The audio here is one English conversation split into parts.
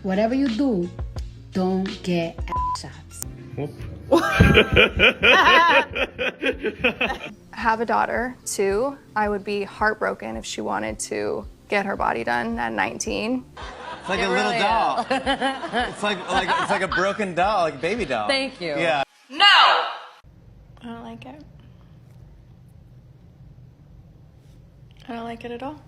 whatever you do, don't get ass shots. Have a daughter, too. I would be heartbroken if she wanted to get her body done at 19. It's like a little doll. It's like a broken doll, like a baby doll. Thank you. Yeah. No! I don't like it. I don't like it at all.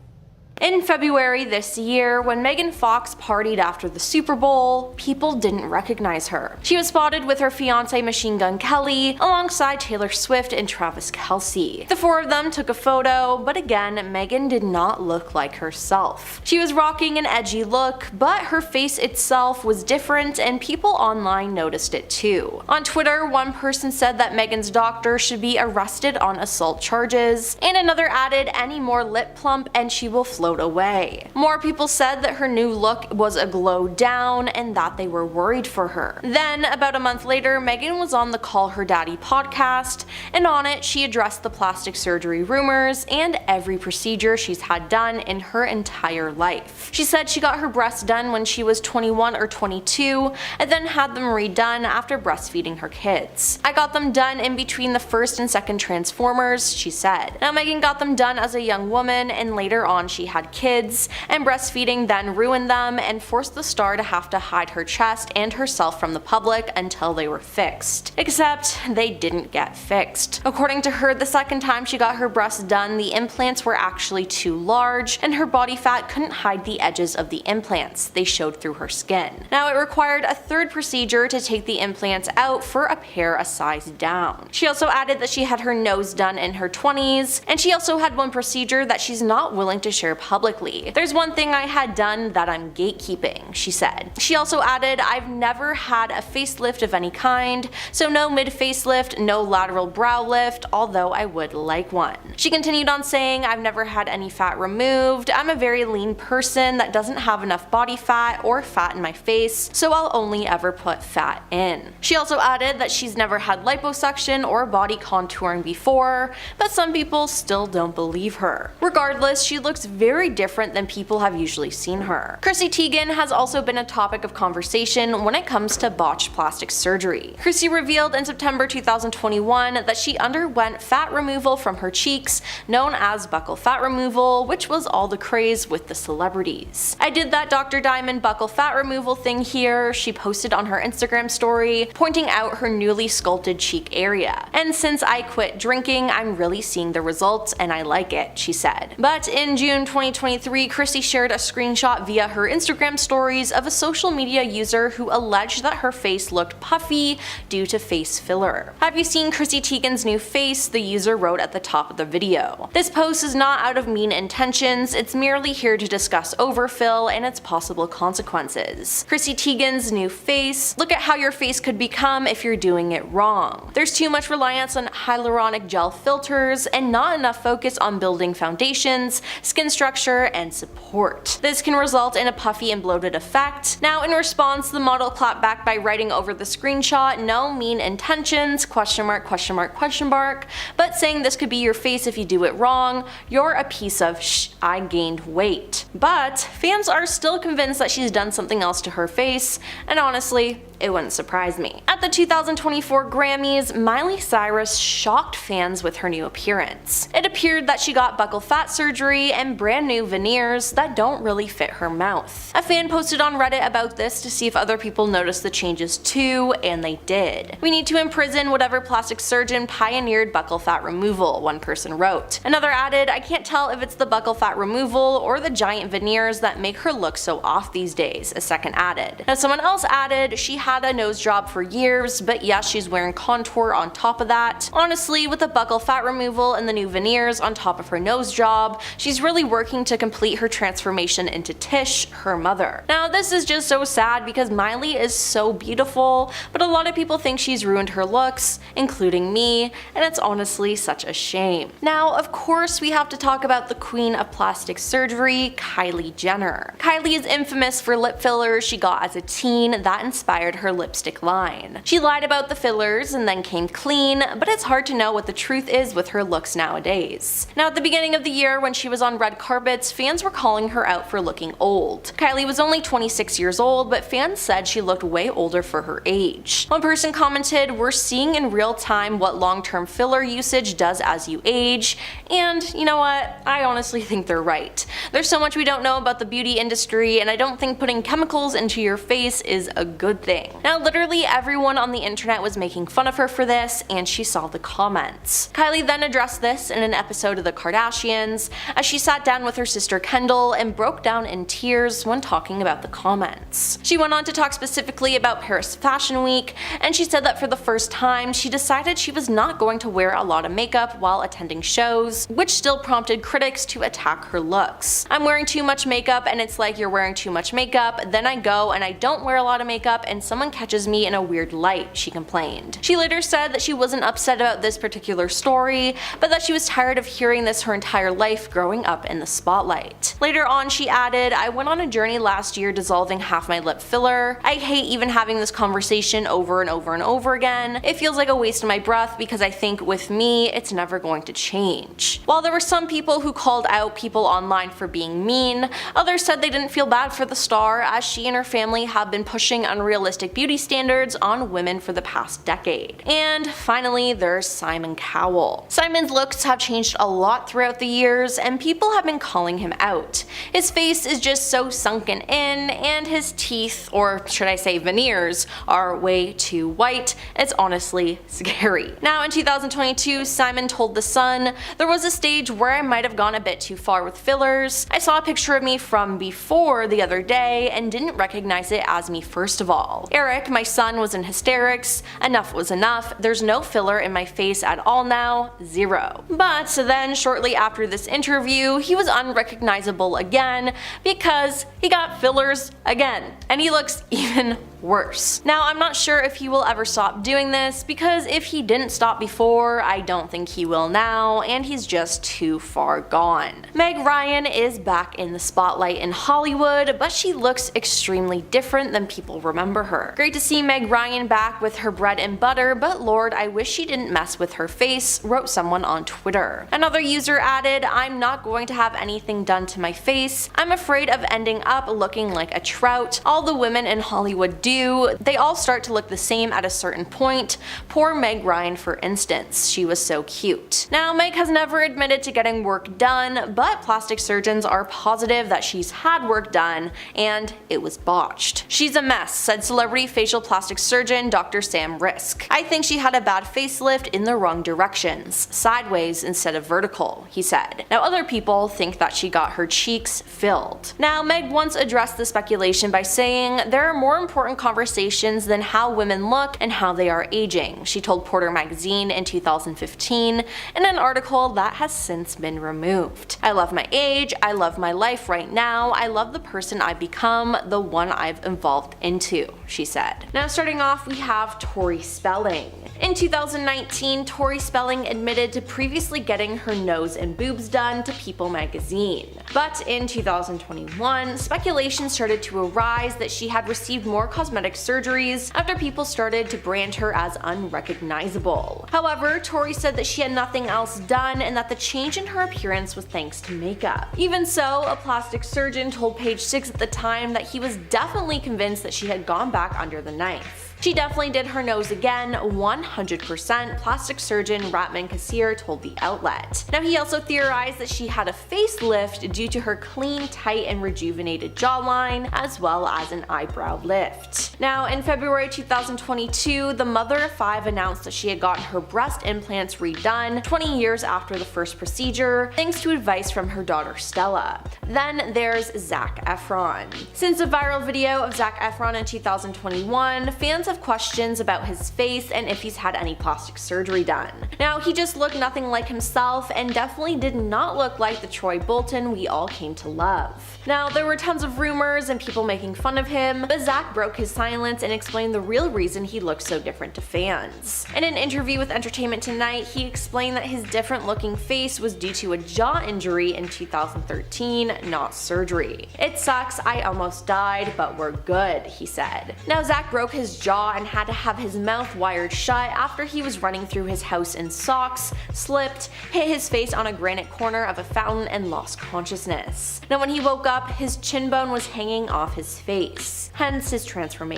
In February this year, when Megan Fox partied after the Super Bowl, people didn't recognize her. She was spotted with her fiance Machine Gun Kelly alongside Taylor Swift and Travis Kelce. The four of them took a photo, but again, Megan did not look like herself. She was rocking an edgy look, but her face itself was different and people online noticed it too. On Twitter, one person said that Megan's doctor should be arrested on assault charges, and another added, any more lip plump and she will float away. More people said that her new look was a glow down and that they were worried for her. Then, about a month later, Megan was on the Call Her Daddy podcast, and on it she addressed the plastic surgery rumors and every procedure she's had done in her entire life. She said she got her breasts done when she was 21 or 22 and then had them redone after breastfeeding her kids. I got them done in between the first and second transformers, she said. Now Megan got them done as a young woman and later on she had kids, and breastfeeding then ruined them and forced the star to have to hide her chest and herself from the public until they were fixed. Except they didn't get fixed. According to her, the second time she got her breasts done, the implants were actually too large and her body fat couldn't hide the edges of the implants. They showed through her skin. Now it required a third procedure to take the implants out for a pair a size down. She also added that she had her nose done in her 20s, and she also had one procedure that she's not willing to share publicly. There's one thing I had done that I'm gatekeeping, she said. She also added, I've never had a facelift of any kind, so no mid-facelift, no lateral brow lift, although I would like one. She continued on saying, I've never had any fat removed, I'm a very lean person that doesn't have enough body fat or fat in my face, so I'll only ever put fat in. She also added that she's never had liposuction or body contouring before, but some people still don't believe her. Regardless, she looks very different than people have usually seen her. Chrissy Teigen has also been a topic of conversation when it comes to botched plastic surgery. Chrissy revealed in September 2021 that she underwent fat removal from her cheeks, known as buccal fat removal, which was all the craze with the celebrities. I did that Dr. Diamond buccal fat removal thing here, she posted on her Instagram story, pointing out her newly sculpted cheek area. And since I quit drinking, I'm really seeing the results and I like it, she said. But in June 2023, Chrissy shared a screenshot via her Instagram stories of a social media user who alleged that her face looked puffy due to face filler. Have you seen Chrissy Teigen's new face? The user wrote at the top of the video. This post is not out of mean intentions, it's merely here to discuss overfill and its possible consequences. Chrissy Teigen's new face. Look at how your face could become if you're doing it wrong. There's too much reliance on hyaluronic gel filters and not enough focus on building foundations, skin structure, and support. This can result in a puffy and bloated effect. Now in response, the model clapped back by writing over the screenshot, no mean intentions, question mark, question mark, question mark, but saying this could be your face if you do it wrong, you're a piece of shh, I gained weight. But fans are still convinced that she's done something else to her face, and honestly, it wouldn't surprise me. At the 2024 Grammys, Miley Cyrus shocked fans with her new appearance. It appeared that she got buccal fat surgery and brand new veneers that don't really fit her mouth. A fan posted on Reddit about this to see if other people noticed the changes too, and they did. We need to imprison whatever plastic surgeon pioneered buccal fat removal, one person wrote. Another added, I can't tell if it's the buccal fat removal or the giant veneers that make her look so off these days, a second added. Now someone else added, she had a nose job for years, but yes, she's wearing contour on top of that. Honestly, with the buccal fat removal and the new veneers on top of her nose job, she's really working to complete her transformation into Tish, her mother. Now this is just so sad because Miley is so beautiful, but a lot of people think she's ruined her looks, including me, and it's honestly such a shame. Now of course we have to talk about the queen of plastic surgery, Kylie Jenner. Kylie is infamous for lip fillers she got as a teen that inspired her lipstick line. She lied about the fillers and then came clean, but it's hard to know what the truth is with her looks nowadays. Now at the beginning of the year when she was on red carpet carpets, fans were calling her out for looking old. Kylie was only 26 years old, but fans said she looked way older for her age. One person commented, "We're seeing in real time what long-term filler usage does as you age," and you know what? I honestly think they're right. There's so much we don't know about the beauty industry, and I don't think putting chemicals into your face is a good thing. Now, literally everyone on the internet was making fun of her for this, and she saw the comments. Kylie then addressed this in an episode of The Kardashians, as she sat down with her sister Kendall and broke down in tears when talking about the comments. She went on to talk specifically about Paris Fashion Week, and she said that for the first time she decided she was not going to wear a lot of makeup while attending shows, which still prompted critics to attack her looks. "I'm wearing too much makeup and it's like you're wearing too much makeup, then I go and I don't wear a lot of makeup and someone catches me in a weird light," she complained. She later said that she wasn't upset about this particular story, but that she was tired of hearing this her entire life growing up in the spotlight. Later on she added, "I went on a journey last year dissolving half my lip filler. I hate even having this conversation over and over and over again. It feels like a waste of my breath because I think with me it's never going to change." While there were some people who called out people online for being mean, others said they didn't feel bad for the star, as she and her family have been pushing unrealistic beauty standards on women for the past decade. And finally, there's Simon Cowell. Simon's looks have changed a lot throughout the years, and people have been calling him out. His face is just so sunken in, and his teeth, or should I say veneers, are way too white. It's honestly scary. Now in 2022, Simon told The Sun, "There was a stage where I might have gone a bit too far with fillers. I saw a picture of me from before the other day and didn't recognize it as me first of all. Eric, my son, was in hysterics. Enough was enough. There's no filler in my face at all now. Zero." But then shortly after this interview, he was unrecognizable again because he got fillers again, and he looks even worse. Now, I'm not sure if he will ever stop doing this, because if he didn't stop before, I don't think he will now, and he's just too far gone. Meg Ryan is back in the spotlight in Hollywood, but she looks extremely different than people remember her. Great to see Meg Ryan back with her bread and butter, but Lord, I wish she didn't mess with her face, wrote someone on Twitter. Another user added, "I'm not going to have anything done to my face. I'm afraid of ending up looking like a trout. All the women in Hollywood do. They all start to look the same at a certain point. Poor Meg Ryan, for instance. She was so cute." Now, Meg has never admitted to getting work done, but plastic surgeons are positive that she's had work done, and it was botched. "She's a mess," said celebrity facial plastic surgeon Dr. Sam Risk. "I think she had a bad facelift in the wrong directions, sideways instead of vertical," he said. Now, other people think that she got her cheeks filled. Now, Meg once addressed the speculation by saying, "There are more important conversations than how women look and how they are aging," she told Porter magazine in 2015 in an article that has since been removed. "I love my age, I love my life right now, I love the person I've become, the one I've evolved into," she said. Now, starting off, we have Tori Spelling. In 2019, Tori Spelling admitted to previously getting her nose and boobs done to People magazine. But in 2021, speculation started to arise that she had received more cosmetic surgeries after people started to brand her as unrecognizable. However, Tori said that she had nothing else done and that the change in her appearance was thanks to makeup. Even so, a plastic surgeon told Page Six at the time that he was definitely convinced that she had gone back under the knife. She definitely did her nose again, 100%, plastic surgeon Ratman Kassir told the outlet. Now, he also theorized that she had a facelift due to her clean, tight, and rejuvenated jawline, as well as an eyebrow lift. Now, in February 2022, the mother of five announced that she had gotten her breast implants redone 20 years after the first procedure, thanks to advice from her daughter Stella. Then there's Zac Efron. Since a viral video of Zac Efron in 2021, fans have questions about his face and if he's had any plastic surgery done. Now, he just looked nothing like himself and definitely did not look like the Troy Bolton we all came to love. Now, there were tons of rumors and people making fun of him, but Zac broke his silence silence and explained the real reason he looked so different to fans. In an interview with Entertainment Tonight, he explained that his different looking face was due to a jaw injury in 2013, not surgery. "It sucks, I almost died, but we're good," he said. Now Zac broke his jaw and had to have his mouth wired shut after he was running through his house in socks, slipped, hit his face on a granite corner of a fountain, and lost consciousness. Now when he woke up, his chin bone was hanging off his face, hence his transformation.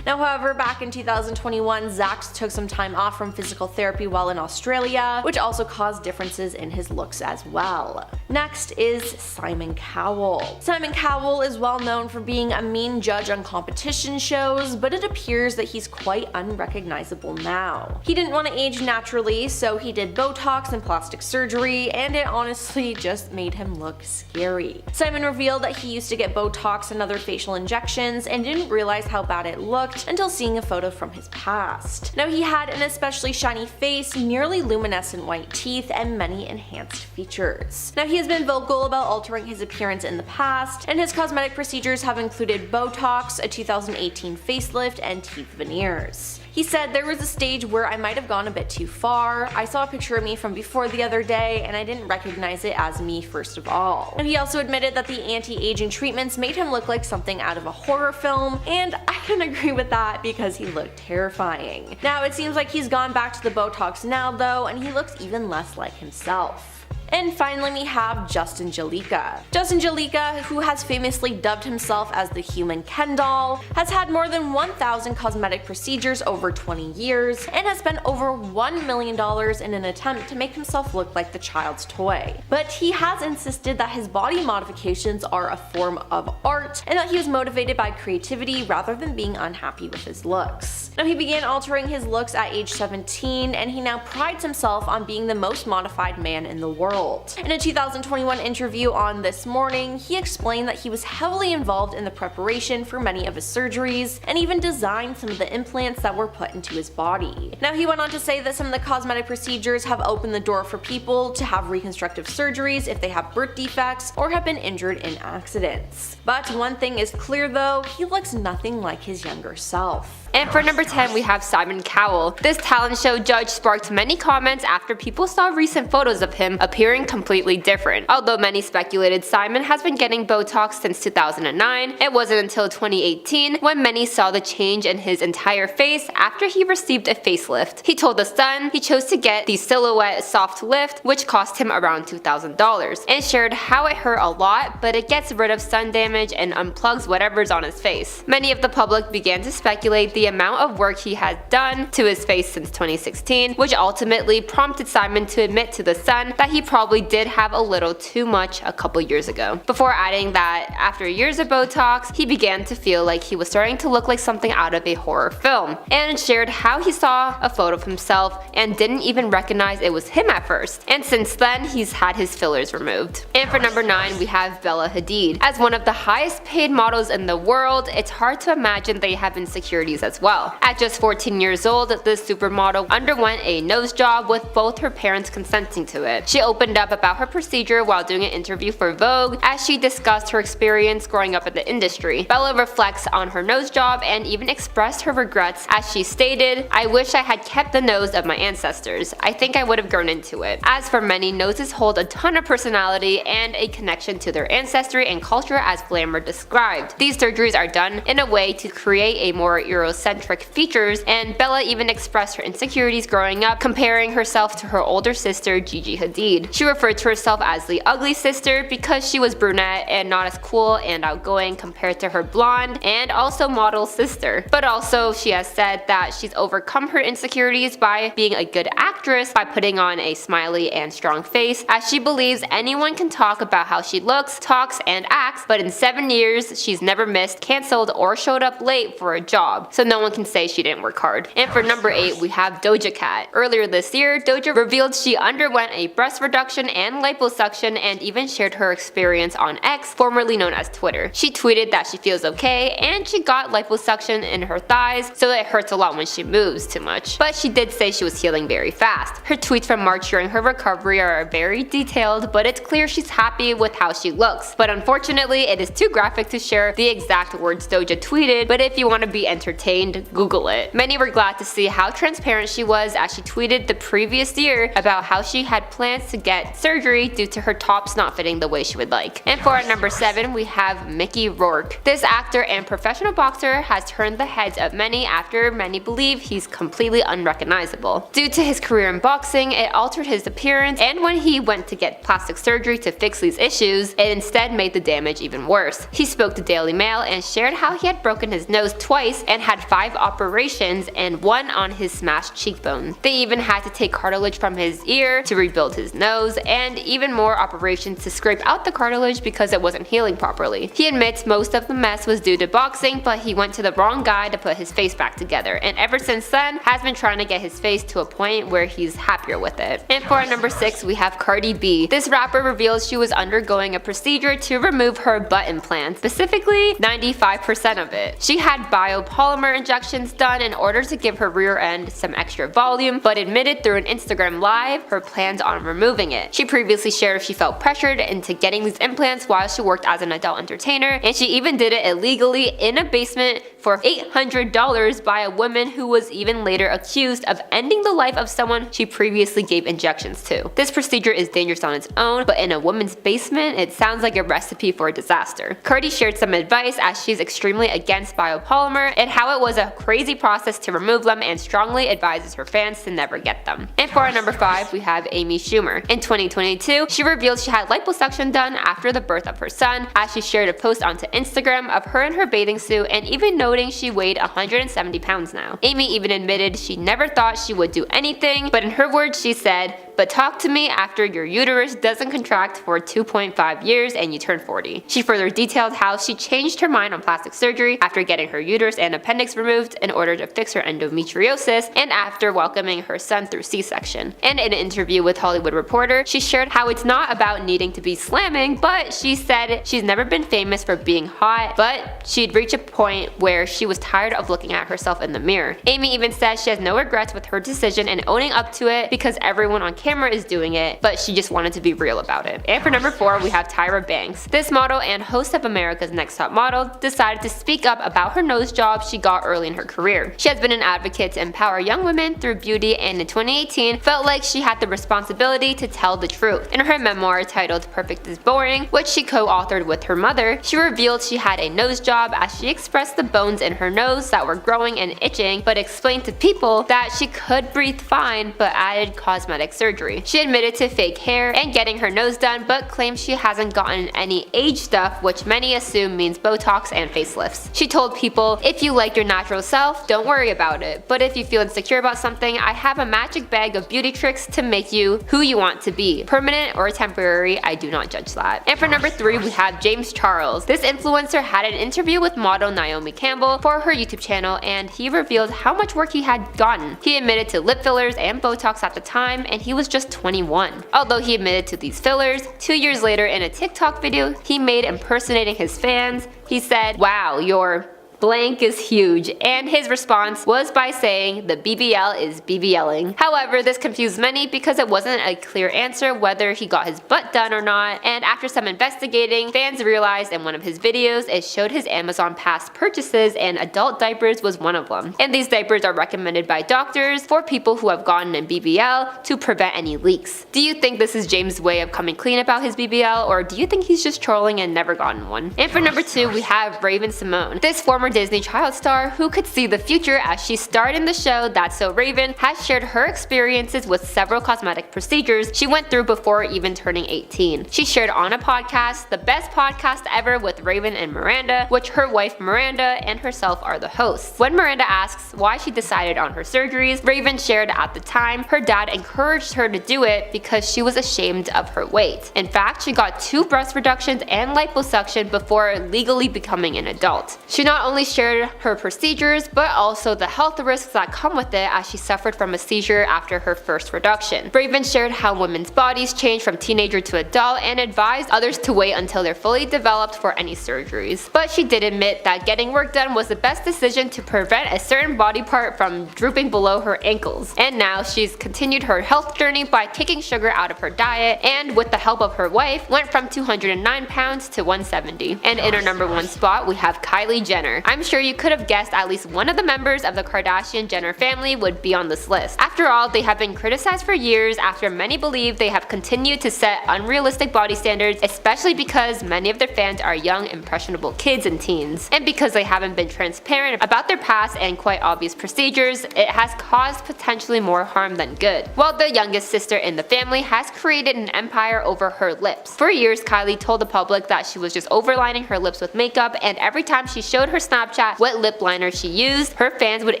Now however, back in 2021, Zac took some time off from physical therapy while in Australia, which also caused differences in his looks as well. Next is Simon Cowell. Simon Cowell is well known for being a mean judge on competition shows, but it appears that he's quite unrecognizable now. He didn't want to age naturally, so he did Botox and plastic surgery, and it honestly just made him look scary. Simon revealed that he used to get Botox and other facial injections and didn't realize how bad it looked until seeing a photo from his past. Now he had an especially shiny face, nearly luminescent white teeth, and many enhanced features. Now he has been vocal about altering his appearance in the past, and his cosmetic procedures have included Botox, a 2018 facelift, and teeth veneers. He said, "There was a stage where I might have gone a bit too far. I saw a picture of me from before the other day and I didn't recognize it as me first of all." And he also admitted that the anti-aging treatments made him look like something out of a horror film, and I can agree with that because he looked terrifying. Now it seems like he's gone back to the Botox now though, and he looks even less like himself. And finally we have Justin Jedlica. Justin Jedlica, who has famously dubbed himself as the human Ken doll, has had more than 1,000 cosmetic procedures over 20 years and has spent over $1 million in an attempt to make himself look like the child's toy. But he has insisted that his body modifications are a form of art and that he was motivated by creativity rather than being unhappy with his looks. Now he began altering his looks at age 17 and he now prides himself on being the most modified man in the world. In a 2021 interview on This Morning, he explained that he was heavily involved in the preparation for many of his surgeries and even designed some of the implants that were put into his body. Now he went on to say that some of the cosmetic procedures have opened the door for people to have reconstructive surgeries if they have birth defects or have been injured in accidents. But one thing is clear though, he looks nothing like his younger self. And for number 10, we have Simon Cowell. This talent show judge sparked many comments after people saw recent photos of him appearing completely different. Although many speculated Simon has been getting Botox since 2009, it wasn't until 2018 when many saw the change in his entire face after he received a facelift. He told The Sun he chose to get the Silhouette Soft Lift, which cost him around $2,000, and shared how it hurt a lot, but it gets rid of sun damage and unplugs whatever's on his face. Many of the public began to speculate the amount of work he had done to his face since 2016, which ultimately prompted Simon to admit to The Sun that he probably did have a little too much a couple years ago, before adding that after years of Botox, he began to feel like he was starting to look like something out of a horror film, and shared how he saw a photo of himself and didn't even recognize it was him at first, and since then he's had his fillers removed. And for number 9, we have Bella Hadid. As one of the highest paid models in the world, it's hard to imagine they have insecurities as well. At just 14 years old, this supermodel underwent a nose job with both her parents consenting to it. She opened up about her procedure while doing an interview for Vogue as she discussed her experience growing up in the industry. Bella reflects on her nose job and even expressed her regrets as she stated, "I wish I had kept the nose of my ancestors. I think I would have grown into it." As for many, noses hold a ton of personality and a connection to their ancestry and culture as Glamour described. These surgeries are done in a way to create a more Eurocentric features, and Bella even expressed her insecurities growing up, comparing herself to her older sister Gigi Hadid. She referred to herself as the ugly sister because she was brunette and not as cool and outgoing compared to her blonde and also model sister. But also she has said that she's overcome her insecurities by being a good actress by putting on a smiley and strong face, as she believes anyone can talk about how she looks, talks, and acts, but in 7 years she's never missed, cancelled, or showed up late for a job, so no one can say she didn't work hard. And for number 8, we have Doja Cat. Earlier this year, Doja revealed she underwent a breast reduction and liposuction and even shared her experience on X, formerly known as Twitter. She tweeted that she feels okay and she got liposuction in her thighs, so it hurts a lot when she moves too much. But she did say she was healing very fast. Her tweets from March during her recovery are very detailed, but it's clear she's happy with how she looks. But unfortunately, it is too graphic to share the exact words Doja tweeted, but if you want to be entertained, Google it. Many were glad to see how transparent she was as she tweeted the previous year about how she had plans to get surgery due to her tops not fitting the way she would like. And for our number 7, we have Mickey Rourke. This actor and professional boxer has turned the heads of many after many believe he's completely unrecognizable. Due to his career in boxing, it altered his appearance, and when he went to get plastic surgery to fix these issues, it instead made the damage even worse. He spoke to Daily Mail and shared how he had broken his nose twice and had 5 operations and 1 on his smashed cheekbone. They even had to take cartilage from his ear to rebuild his nose, and even more operations to scrape out the cartilage because it wasn't healing properly. He admits most of the mess was due to boxing, but he went to the wrong guy to put his face back together, and ever since then has been trying to get his face to a point where he's happier with it. And for our number 6, we have Cardi B. This rapper reveals she was undergoing a procedure to remove her butt implants, specifically 95% of it. She had biopolymer injections done in order to give her rear end some extra volume, but admitted through an Instagram live her plans on removing it. She previously shared she felt pressured into getting these implants while she worked as an adult entertainer, and she even did it illegally in a basement for $800 by a woman who was even later accused of ending the life of someone she previously gave injections to. This procedure is dangerous on its own, but in a woman's basement, it sounds like a recipe for a disaster. Cardi shared some advice as she's extremely against biopolymer and how it was a crazy process to remove them, and strongly advises her fans to never get them. And for our number 5, we have Amy Schumer. In 2022, she revealed she had liposuction done after the birth of her son, as she shared a post onto Instagram of her in her bathing suit and even noting she weighed 170 pounds now. Amy even admitted she never thought she would do anything, but in her words she said, "But talk to me after your uterus doesn't contract for 2.5 years and you turn 40. She further detailed how she changed her mind on plastic surgery after getting her uterus and appendix removed in order to fix her endometriosis, and after welcoming her son through C-section. And in an interview with Hollywood Reporter, she shared how it's not about needing to be slamming, but she said she's never been famous for being hot, but she'd reached a point where she was tired of looking at herself in the mirror. Amy even says she has no regrets with her decision and owning up to it because everyone on camera is doing it, but she just wanted to be real about it. And for number 4, we have Tyra Banks. This model and host of America's Next Top Model decided to speak up about her nose job she got early in her career. She has been an advocate to empower young women through beauty, and in 2018 felt like she had the responsibility to tell the truth. In her memoir titled Perfect is Boring, which she co-authored with her mother, she revealed she had a nose job as she expressed the bones in her nose that were growing and itching, but explained to people that she could breathe fine but added cosmetic surgery. She admitted to fake hair and getting her nose done, but claims she hasn't gotten any age stuff, which many assume means Botox and facelifts. She told people, "If you like your natural self, don't worry about it. But if you feel insecure about something, I have a magic bag of beauty tricks to make you who you want to be. Permanent or temporary, I do not judge that." And for number 3, we have James Charles. This influencer had an interview with model Naomi Campbell for her YouTube channel, and he revealed how much work he had gotten. He admitted to lip fillers and Botox at the time, and he was just 21. Although he admitted to these fillers, 2 years later in a TikTok video he made impersonating his fans, he said, "Wow, your blank is huge," and his response was by saying the BBL is BBLing. However, this confused many because it wasn't a clear answer whether he got his butt done or not, and after some investigating, fans realized in one of his videos it showed his Amazon past purchases, and adult diapers was one of them. And these diapers are recommended by doctors for people who have gotten a BBL to prevent any leaks. Do you think this is James' way of coming clean about his BBL, or do you think he's just trolling and never gotten one? And for number 2, we have Raven-Symoné. This former Disney child star who could see the future as she starred in the show That's So Raven has shared her experiences with several cosmetic procedures she went through before even turning 18. She shared on a podcast, the best podcast ever with Raven and Miranda, which her wife Miranda and herself are the hosts. When Miranda asks why she decided on her surgeries, Raven shared at the time her dad encouraged her to do it because she was ashamed of her weight. In fact, she got 2 breast reductions and liposuction before legally becoming an adult. She not only only shared her procedures, but also the health risks that come with it as she suffered from a seizure after her first reduction. Raven shared how women's bodies change from teenager to adult and advised others to wait until they're fully developed for any surgeries. But she did admit that getting work done was the best decision to prevent a certain body part from drooping below her ankles. And now she's continued her health journey by taking sugar out of her diet, and with the help of her wife, went from 209 pounds to 170. And in her #1 spot, we have Kylie Jenner. I'm sure you could have guessed at least one of the members of the Kardashian-Jenner family would be on this list. After all, they have been criticized for years after many believe they have continued to set unrealistic body standards, especially because many of their fans are young, impressionable kids and teens. And because they haven't been transparent about their past and quite obvious procedures, it has caused potentially more harm than good. While the youngest sister in the family has created an empire over her lips. For years, Kylie told the public that she was just overlining her lips with makeup, and every time she showed her Snapchat what lip liner she used, her fans would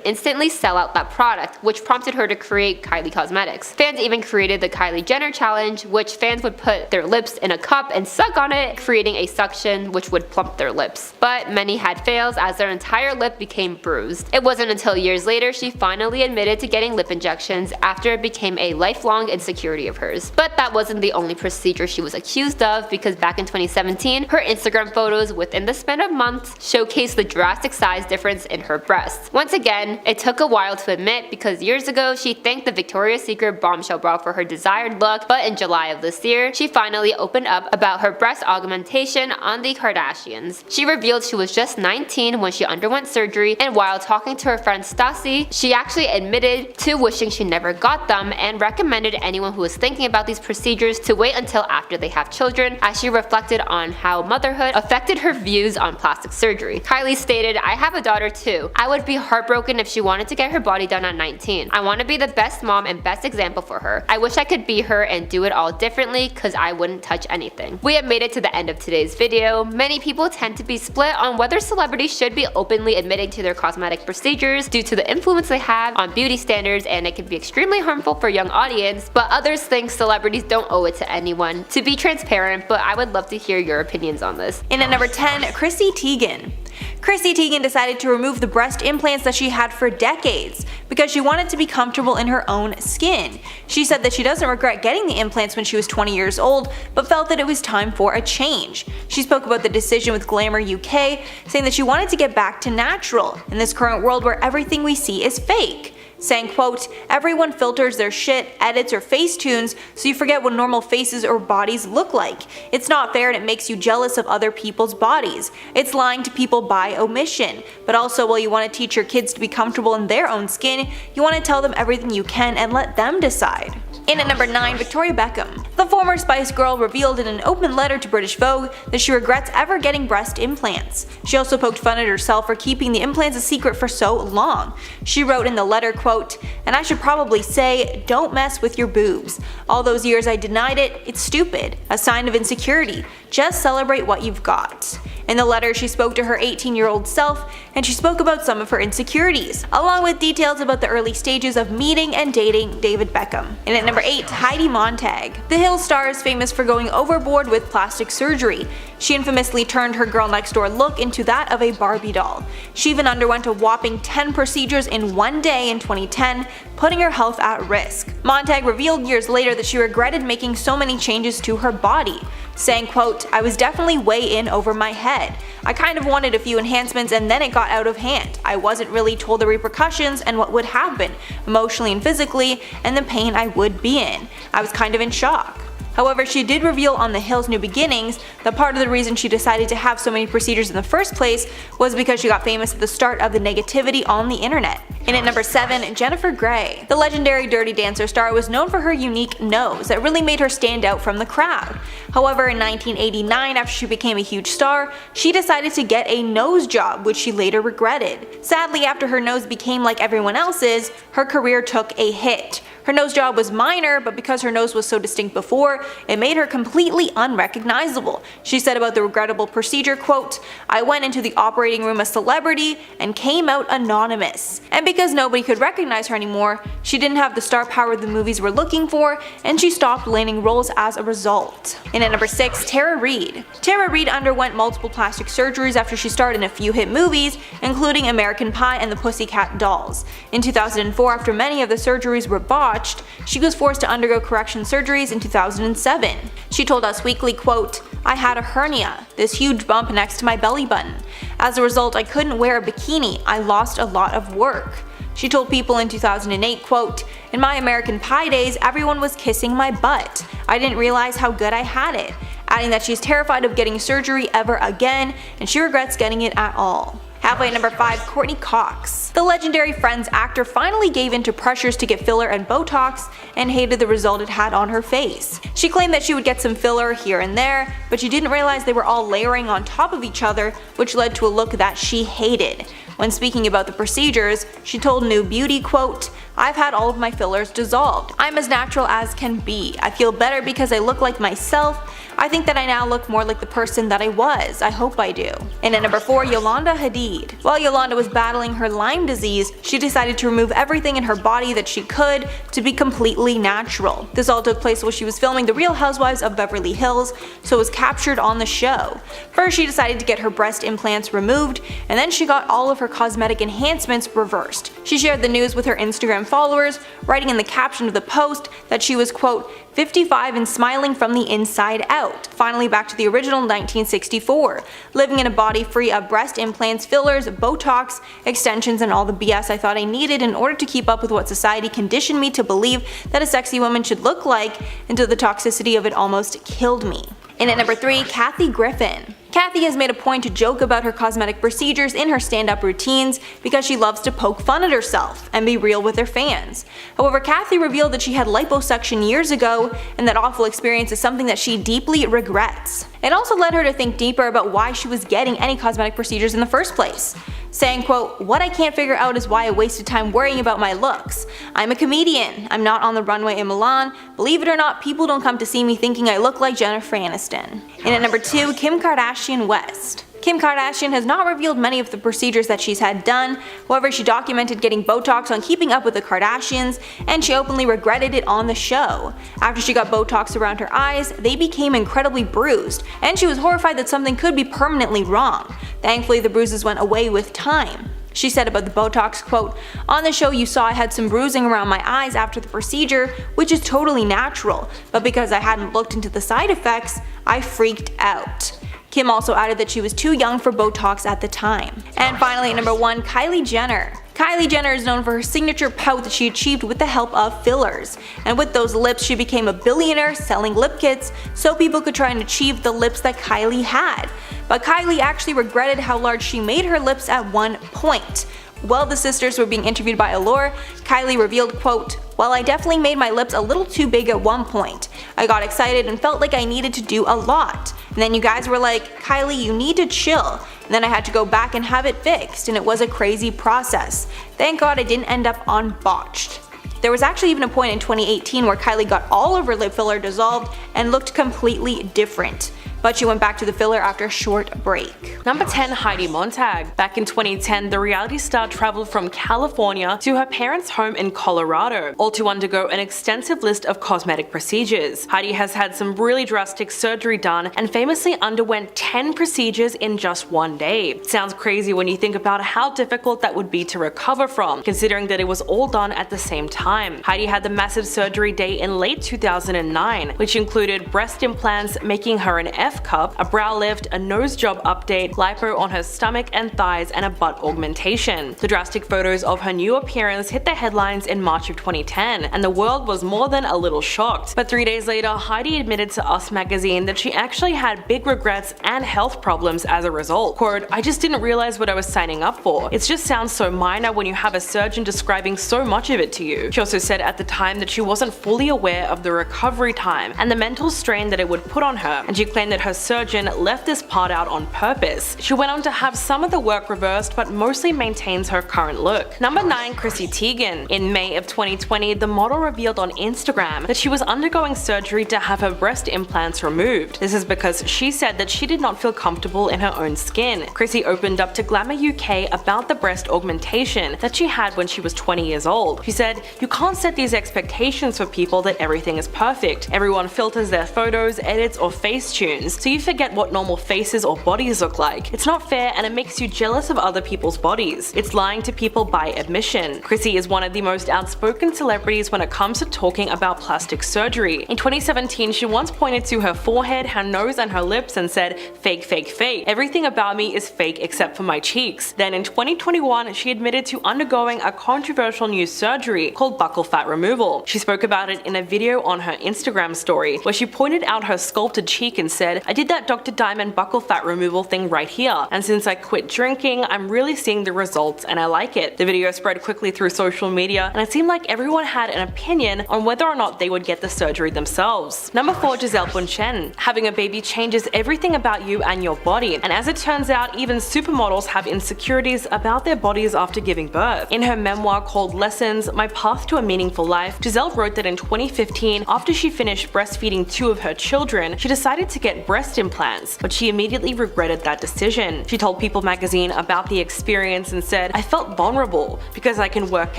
instantly sell out that product, which prompted her to create Kylie Cosmetics. Fans even created the Kylie Jenner challenge, which fans would put their lips in a cup and suck on it, creating a suction which would plump their lips. But many had fails as their entire lip became bruised. It wasn't until years later she finally admitted to getting lip injections after it became a lifelong insecurity of hers. But that wasn't the only procedure she was accused of, because back in 2017, her Instagram photos within the span of months showcased the drastic size difference in her breasts. Once again, it took a while to admit because years ago she thanked the Victoria's Secret bombshell bra for her desired look, but in July of this year, she finally opened up about her breast augmentation on the Kardashians. She revealed she was just 19 when she underwent surgery, and while talking to her friend Stassi, she actually admitted to wishing she never got them and recommended anyone who was thinking about these procedures to wait until after they have children, as she reflected on how motherhood affected her views on plastic surgery. Kylie stated, "I have a daughter too. I would be heartbroken if she wanted to get her body done at 19. I want to be the best mom and best example for her. I wish I could be her and do it all differently cause I wouldn't touch anything." We have made it to the end of today's video. Many people tend to be split on whether celebrities should be openly admitting to their cosmetic procedures due to the influence they have on beauty standards, and it can be extremely harmful for young audience, but others think celebrities don't owe it to anyone to be transparent, but I would love to hear your opinions on this. In at number 10, Chrissy Teigen. Chrissy Teigen decided to remove the breast implants that she had for decades because she wanted to be comfortable in her own skin. She said that she doesn't regret getting the implants when she was 20 years old, but felt that it was time for a change. She spoke about the decision with Glamour UK, saying that she wanted to get back to natural in this current world where everything we see is fake. Saying, quote, "Everyone filters their shit, edits or face tunes, so you forget what normal faces or bodies look like. It's not fair and it makes you jealous of other people's bodies. It's lying to people by omission. But also, while you want to teach your kids to be comfortable in their own skin, you want to tell them everything you can and let them decide." In at number 9, Victoria Beckham. The former Spice Girl revealed in an open letter to British Vogue that she regrets ever getting breast implants. She also poked fun at herself for keeping the implants a secret for so long. She wrote in the letter, quote, "And I should probably say, don't mess with your boobs. All those years I denied it, it's stupid. A sign of insecurity. Just celebrate what you've got." In the letter, she spoke to her 18-year-old self, and she spoke about some of her insecurities, along with details about the early stages of meeting and dating David Beckham. And at number 8, Heidi Montag. The Hills star is famous for going overboard with plastic surgery. She infamously turned her girl next door look into that of a Barbie doll. She even underwent a whopping 10 procedures in one day in 2010, putting her health at risk. Montag revealed years later that she regretted making so many changes to her body, saying, quote, "I was definitely way in over my head. I kind of wanted a few enhancements and then it got out of hand. I wasn't really told the repercussions and what would happen, emotionally and physically, and the pain I would be in. I was kind of in shock." However, she did reveal on The Hills New Beginnings that part of the reason she decided to have so many procedures in the first place was because she got famous at the start of the negativity on the internet. And at number 7, Jennifer Grey. The legendary Dirty Dancer star was known for her unique nose that really made her stand out from the crowd. However, in 1989, after she became a huge star, she decided to get a nose job, which she later regretted. Sadly, after her nose became like everyone else's, her career took a hit. Her nose job was minor, but because her nose was so distinct before, it made her completely unrecognizable. She said about the regrettable procedure, quote, "I went into the operating room a celebrity and came out anonymous." And because nobody could recognize her anymore, she didn't have the star power the movies were looking for, and she stopped landing roles as a result. And at number 6, Tara Reid. Tara Reid underwent multiple plastic surgeries after she starred in a few hit movies, including American Pie and the Pussycat Dolls. In 2004, after many of the surgeries were botched, she was forced to undergo correction surgeries in 2007. She told Us Weekly, quote, "I had a hernia, this huge bump next to my belly button. As a result, I couldn't wear a bikini. I lost a lot of work." She told People in 2008, quote, "In my American Pie days, everyone was kissing my butt. I didn't realize how good I had it," adding that she's terrified of getting surgery ever again, and she regrets getting it at all. Halfway at number 5, Courtney Cox. The legendary Friends actor finally gave in to pressures to get filler and Botox and hated the result it had on her face. She claimed that she would get some filler here and there, but she didn't realize they were all layering on top of each other, which led to a look that she hated. When speaking about the procedures, she told New Beauty, quote, "I've had all of my fillers dissolved. I'm as natural as can be. I feel better because I look like myself. I think that I now look more like the person that I was. I hope I do." And at number 4, Yolanda Hadid. While Yolanda was battling her Lyme disease, she decided to remove everything in her body that she could to be completely natural. This all took place while she was filming The Real Housewives of Beverly Hills, so it was captured on the show. First, she decided to get her breast implants removed, and then she got all of her cosmetic enhancements reversed. She shared the news with her Instagram followers, writing in the caption of the post that she was, quote, 55 and smiling from the inside out. Finally back to the original 1964, living in a body free of breast implants, fillers, Botox, extensions, and all the BS I thought I needed in order to keep up with what society conditioned me to believe that a sexy woman should look like, until the toxicity of it almost killed me. And at number 3, Kathy Griffin. Kathy has made a point to joke about her cosmetic procedures in her stand-up routines because she loves to poke fun at herself and be real with her fans. However, Kathy revealed that she had liposuction years ago, and that awful experience is something that she deeply regrets. It also led her to think deeper about why she was getting any cosmetic procedures in the first place, saying, quote, "What I can't figure out is why I wasted time worrying about my looks. I'm a comedian. I'm not on the runway in Milan. Believe it or not, people don't come to see me thinking I look like Jennifer Aniston." And at number 2, Kim Kardashian West. Kim Kardashian has not revealed many of the procedures that she's had done. However, she documented getting Botox on Keeping Up with the Kardashians, and she openly regretted it on the show. After she got Botox around her eyes, they became incredibly bruised, and she was horrified that something could be permanently wrong. Thankfully, the bruises went away with time. She said about the Botox, quote, "On the show you saw I had some bruising around my eyes after the procedure, which is totally natural, but because I hadn't looked into the side effects, I freaked out." Kim also added that she was too young for Botox at the time. And finally at number 1, Kylie Jenner. Kylie Jenner is known for her signature pout that she achieved with the help of fillers. And with those lips, she became a billionaire selling lip kits so people could try and achieve the lips that Kylie had. But Kylie actually regretted how large she made her lips at one point. While the sisters were being interviewed by Allure, Kylie revealed, quote, "Well, I definitely made my lips a little too big at one point. I got excited and felt like I needed to do a lot. And then you guys were like, Kylie, you need to chill. And then I had to go back and have it fixed, and it was a crazy process. Thank God I didn't end up on Botched." There was actually even a point in 2018 where Kylie got all of her lip filler dissolved and looked completely different. But she went back to the filler after a short break. Number 10, Heidi Montag. Back in 2010, the reality star traveled from California to her parents' home in Colorado, all to undergo an extensive list of cosmetic procedures. Heidi has had some really drastic surgery done and famously underwent 10 procedures in just one day. It sounds crazy when you think about how difficult that would be to recover from, considering that it was all done at the same time. Heidi had the massive surgery day in late 2009, which included breast implants, making her an F-cup, a brow lift, a nose job update, lipo on her stomach and thighs, and a butt augmentation. The drastic photos of her new appearance hit the headlines in March of 2010, and the world was more than a little shocked. But 3 days later, Heidi admitted to Us magazine that she actually had big regrets and health problems as a result. Quote, "I just didn't realize what I was signing up for. It just sounds so minor when you have a surgeon describing so much of it to you." She also said at the time that she wasn't fully aware of the recovery time and the mental strain that it would put on her, and she claimed that her surgeon left this part out on purpose. She went on to have some of the work reversed, but mostly maintains her current look. Number 9. Chrissy Teigen. In May of 2020, the model revealed on Instagram that she was undergoing surgery to have her breast implants removed. This is because she said that she did not feel comfortable in her own skin. Chrissy opened up to Glamour UK about the breast augmentation that she had when she was 20 years old. She said, "You can't set these expectations for people that everything is perfect. Everyone filters their photos, edits, or face tunes, so you forget what normal faces or bodies look like. It's not fair and it makes you jealous of other people's bodies. It's lying to people by admission." Chrissy is one of the most outspoken celebrities when it comes to talking about plastic surgery. In 2017, she once pointed to her forehead, her nose, and her lips and said, "Fake, fake, fake. Everything about me is fake except for my cheeks." Then in 2021, she admitted to undergoing a controversial new surgery called buccal fat removal. She spoke about it in a video on her Instagram story, where she pointed out her sculpted cheek and said, "I did that Dr. Diamond buccal fat removal thing right here, and since I quit drinking, I'm really seeing the results and I like it." The video spread quickly through social media, and it seemed like everyone had an opinion on whether or not they would get the surgery themselves. Number 4. Gisele Bündchen. Having a baby changes everything about you and your body, and as it turns out, even supermodels have insecurities about their bodies after giving birth. In her memoir called Lessons: My Path to a Meaningful Life, Gisele wrote that in 2015, after she finished breastfeeding 2 of her children, she decided to get breast implants, but she immediately regretted that decision. She told People magazine about the experience and said, "I felt vulnerable because I can work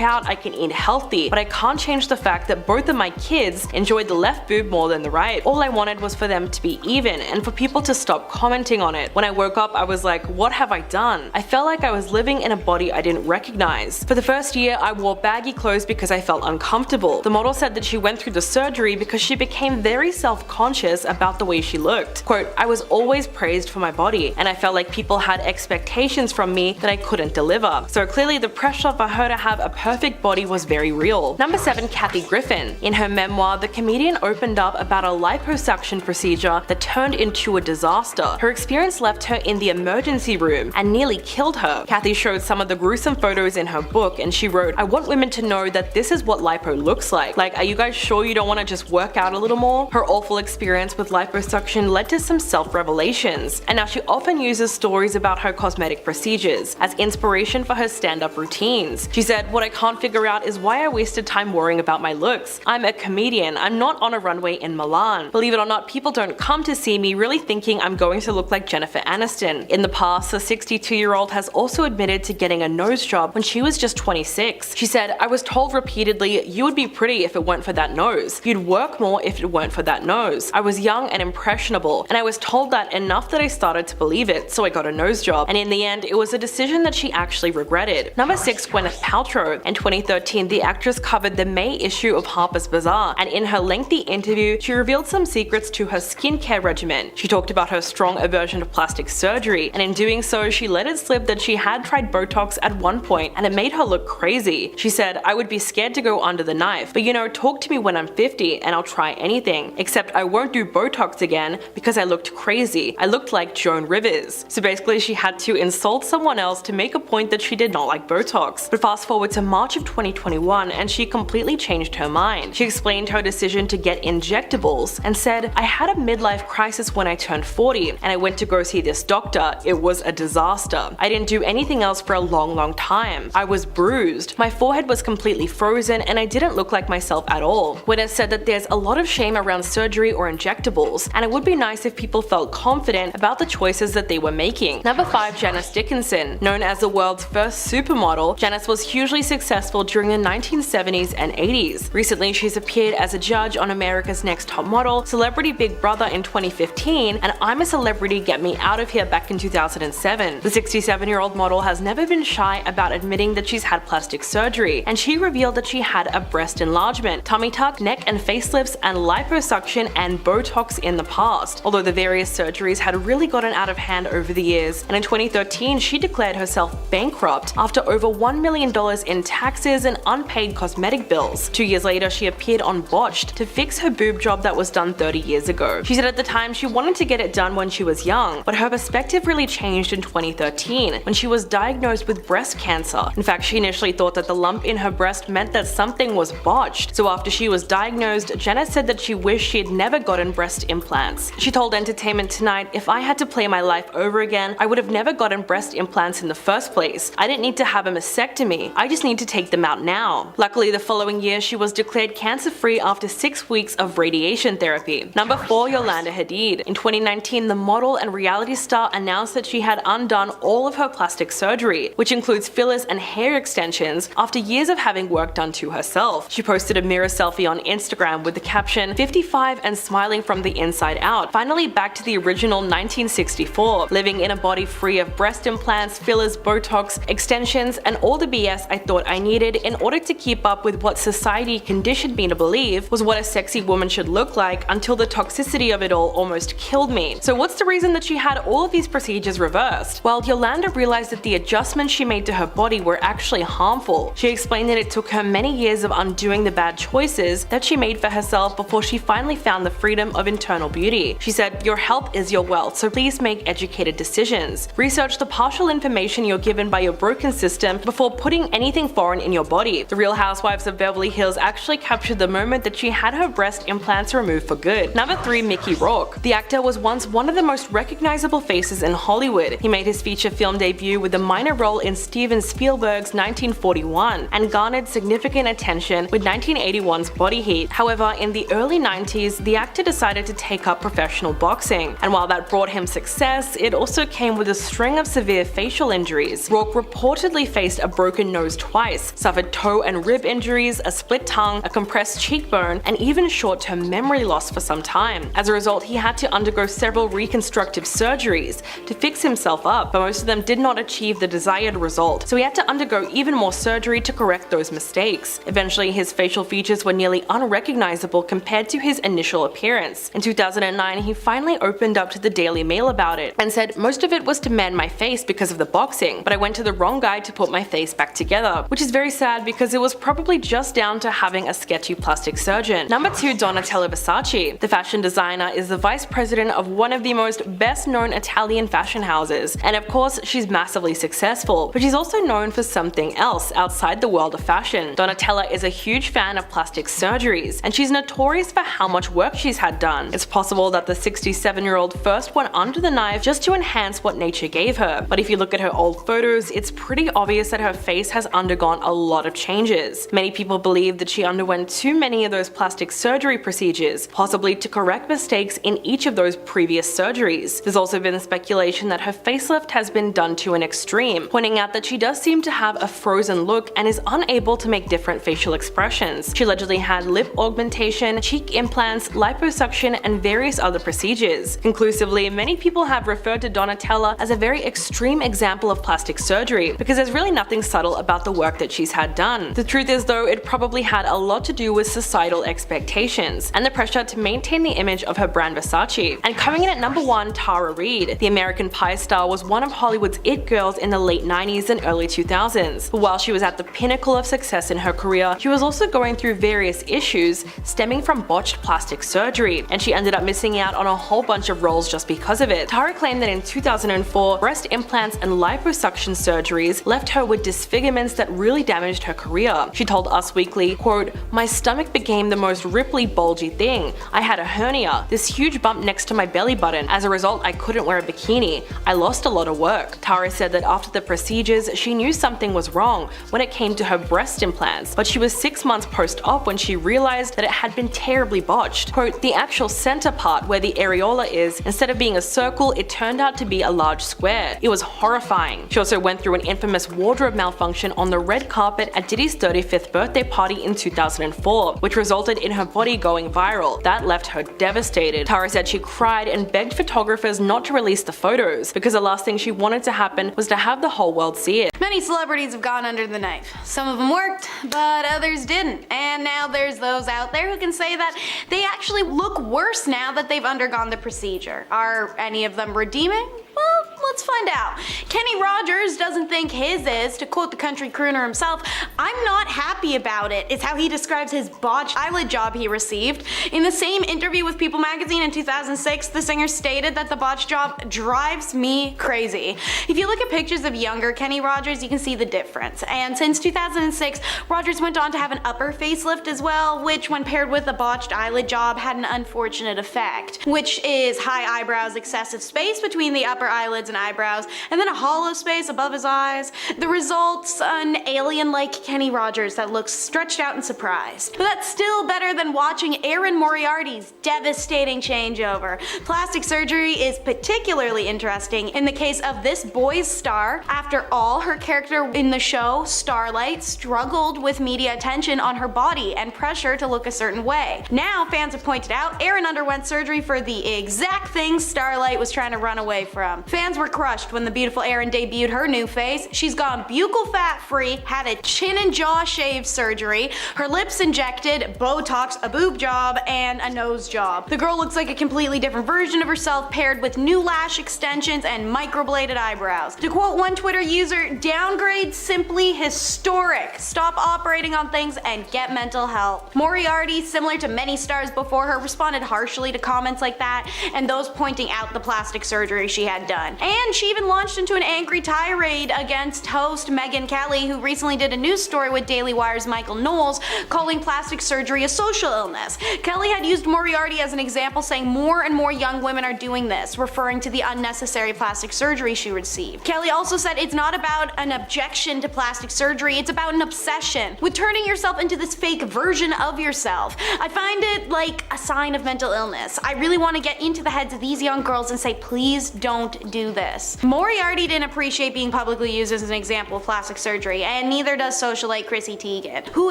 out, I can eat healthy, but I can't change the fact that both of my kids enjoyed the left boob more than the right. All I wanted was for them to be even and for people to stop commenting on it. When I woke up, I was like, what have I done? I felt like I was living in a body I didn't recognize. For the first year, I wore baggy clothes because I felt uncomfortable." The model said that she went through the surgery because she became very self-conscious about the way she looked. Quote, "I was always praised for my body, and I felt like people had expectations from me that I couldn't deliver. So clearly the pressure for her to have a perfect body was very real." Number 7. Kathy Griffin. In her memoir, the comedian opened up about a liposuction procedure that turned into a disaster. Her experience left her in the emergency room and nearly killed her. Kathy showed some of the gruesome photos in her book, and she wrote, "I want women to know that this is what lipo looks like. Like, are you guys sure you don't want to just work out a little more?" Her awful experience with liposuction led to some self-revelations, and now she often uses stories about her cosmetic procedures as inspiration for her stand-up routines. She said, "What I can't figure out is why I wasted time worrying about my looks. I'm a comedian, I'm not on a runway in Milan. Believe it or not, people don't come to see me really thinking I'm going to look like Jennifer Aniston." In the past, the 62-year-old has also admitted to getting a nose job when she was just 26. She said, "I was told repeatedly, you would be pretty if it weren't for that nose. You'd work more if it weren't for that nose. I was young and impressionable, and I was told that enough that I started to believe it, so I got a nose job, and in the end, it was a decision that she actually regretted." Number 6. Gwyneth Paltrow. In 2013, the actress covered the May issue of Harper's Bazaar, and in her lengthy interview, she revealed some secrets to her skincare regimen. She talked about her strong aversion to plastic surgery, and in doing so, she let it slip that she had tried Botox at one point, and it made her look crazy. She said, "I would be scared to go under the knife, but you know, talk to me when I'm 50 and I'll try anything, except I won't do Botox again because I looked crazy. I looked like Joan Rivers." So basically, she had to insult someone else to make a point that she did not like Botox. But fast forward to March of 2021, and she completely changed her mind. She explained her decision to get injectables and said, "I had a midlife crisis when I turned 40, and I went to go see this doctor. It was a disaster. I didn't do anything else for a long time. I was bruised. My forehead was completely frozen, and I didn't look like myself at all." Gwyneth said that there's a lot of shame around surgery or injectables, and it would be nice if people felt confident about the choices that they were making. Number 5. Janice Dickinson. Known as the world's first supermodel, Janice was hugely successful during the 1970s and 80s. Recently, she's appeared as a judge on America's Next Top Model, Celebrity Big Brother in 2015, and I'm a Celebrity Get Me Out of Here back in 2007. The 67-year-old model has never been shy about admitting that she's had plastic surgery, and she revealed that she had a breast enlargement, tummy tuck, neck and facelifts, and liposuction and Botox in the past, although the various surgeries had really gotten out of hand over the years, and in 2013 she declared herself bankrupt after over $1 million in taxes and unpaid cosmetic bills. 2 years later, she appeared on Botched to fix her boob job that was done 30 years ago. She said at the time she wanted to get it done when she was young, but her perspective really changed in 2013 when she was diagnosed with breast cancer. In fact, she initially thought that the lump in her breast meant that something was botched. So after she was diagnosed, Janice said that she wished she had never gotten breast implants. She told Entertainment Tonight, "If I had to play my life over again, I would have never gotten breast implants in the first place. I didn't need to have a mastectomy. I just need to take them out now." Luckily, the following year, she was declared cancer-free after 6 weeks of radiation therapy. Number 4, Yolanda Hadid. In 2019, the model and reality star announced that she had undone all of her plastic surgery, which includes fillers and hair extensions, after years of having work done to herself. She posted a mirror selfie on Instagram with the caption, "55 and smiling from the inside out, finally back to the original 1964, living in a body free of breast implants, fillers, Botox, extensions, and all the BS I thought I needed in order to keep up with what society conditioned me to believe was what a sexy woman should look like, until the toxicity of it all almost killed me." So what's the reason that she had all of these procedures reversed? Well, Yolanda realized that the adjustments she made to her body were actually harmful. She explained that it took her many years of undoing the bad choices that she made for herself before she finally found the freedom of internal beauty. She said, "Your health is your wealth, so please make educated decisions. Research the partial information you're given by your broken system before putting anything foreign in your body." The Real Housewives of Beverly Hills actually captured the moment that she had her breast implants removed for good. Number 3, Mickey Rourke. The actor was once one of the most recognizable faces in Hollywood. He made his feature film debut with a minor role in Steven Spielberg's 1941 and garnered significant attention with 1981's Body Heat. However, in the early 90s, the actor decided to take up professional boxing, and while that brought him success, it also came with a string of severe facial injuries. Rourke reportedly faced a broken nose twice, suffered toe and rib injuries, a split tongue, a compressed cheekbone, and even short-term memory loss for some time. As a result, he had to undergo several reconstructive surgeries to fix himself up, but most of them did not achieve the desired result, so he had to undergo even more surgery to correct those mistakes. Eventually, his facial features were nearly unrecognizable compared to his initial appearance. In 2009, he finally opened up to the Daily Mail about it and said, "Most of it was to mend my face because of the boxing, but I went to the wrong guy to put my face back together," which is very sad because it was probably just down to having a sketchy plastic surgeon. Number 2, Donatella Versace. The fashion designer is the vice president of one of the most best-known Italian fashion houses, and of course, she's massively successful, but she's also known for something else outside the world of fashion. Donatella is a huge fan of plastic surgeries, and she's notorious for how much work she's had done. It's possible that the 67-year-old first went under the knife just to enhance what nature gave her, but if you look at her old photos, it's pretty obvious that her face has undergone a lot of changes. Many people believe that she underwent too many of those plastic surgery procedures, possibly to correct mistakes in each of those previous surgeries. There's also been speculation that her facelift has been done to an extreme, pointing out that she does seem to have a frozen look and is unable to make different facial expressions. She allegedly had lip augmentation, cheek implants, liposuction, and various other procedures. Conclusively, many people have referred to Donatella as a very extreme example of plastic surgery because there's really nothing subtle about the work that she's had done. The truth is though, it probably had a lot to do with societal expectations and the pressure to maintain the image of her brand Versace. And coming in at number 1, Tara Reid. The American Pie star was one of Hollywood's it girls in the late 90s and early 2000s. But while she was at the pinnacle of success in her career, she was also going through various issues stemming from botched plastic surgery, and she ended up missing out on a whole bunch of roles just because of it. Tara claimed that in 2004, breast implants and liposuction surgeries left her with disfigurements that really damaged her career. She told Us Weekly, quote, "My stomach became the most ripply, bulgy thing. I had a hernia, this huge bump next to my belly button. As a result, I couldn't wear a bikini. I lost a lot of work." Tara said that after the procedures, she knew something was wrong when it came to her breast implants, but she was 6 months post-op when she realized that it had been terribly botched. Quote, "The actual center part where the areola is, instead of being a circle, it turned out to be a large square. It was horrifying." She also went through an infamous wardrobe malfunction on the red carpet at Diddy's 35th birthday party in 2004, which resulted in her body going viral. That left her devastated. Tara said she cried and begged photographers not to release the photos because the last thing she wanted to happen was to have the whole world see it. Many celebrities have gone under the knife. Some of them worked, but others didn't. And now there's those out there who can say that they actually look worse now that they've undergone the procedure. Are any of them redeeming? Well, let's find out. Kenny Rogers doesn't think his is, to quote the country crooner himself, "I'm not happy about it," is how he describes his botched eyelid job he received. In the same interview with People magazine in 2006, the singer stated that the botched job drives me crazy. If you look at pictures of younger Kenny Rogers, you can see the difference. And since 2006, Rogers went on to have an upper facelift as well, which when paired with a botched eyelid job had an unfortunate effect, which is high eyebrows, excessive space between the upper eyelids and eyebrows, and then a hollow space above his eyes. The result's an alien-like Kenny Rogers that looks stretched out and surprised. But that's still better than watching Erin Moriarty's devastating changeover. Plastic surgery is particularly interesting in the case of this Boys star. After all, her character in the show, Starlight, struggled with media attention on her body and pressure to look a certain way. Now, fans have pointed out, Erin underwent surgery for the exact thing Starlight was trying to run away from. Fans were crushed when the beautiful Erin debuted her new face. She's gone buccal fat free, had a chin and jaw shave surgery, her lips injected, Botox, a boob job, and a nose job. The girl looks like a completely different version of herself, paired with new lash extensions and microbladed eyebrows. To quote one Twitter user, "Downgrade simply historic. Stop operating on things and get mental help." Moriarty, similar to many stars before her, responded harshly to comments like that and those pointing out the plastic surgery she had done. And she even launched into an angry tirade against host Megyn Kelly, who recently did a news story with Daily Wire's Michael Knowles, calling plastic surgery a social illness. Kelly had used Moriarty as an example, saying more and more young women are doing this, referring to the unnecessary plastic surgery she received. Kelly also said it's not about an objection to plastic surgery, it's about an obsession with turning yourself into this fake version of yourself. I find it like a sign of mental illness. I really want to get into the heads of these young girls and say, please don't do this. Moriarty didn't appreciate being publicly used as an example of plastic surgery, and neither does socialite Chrissy Teigen, who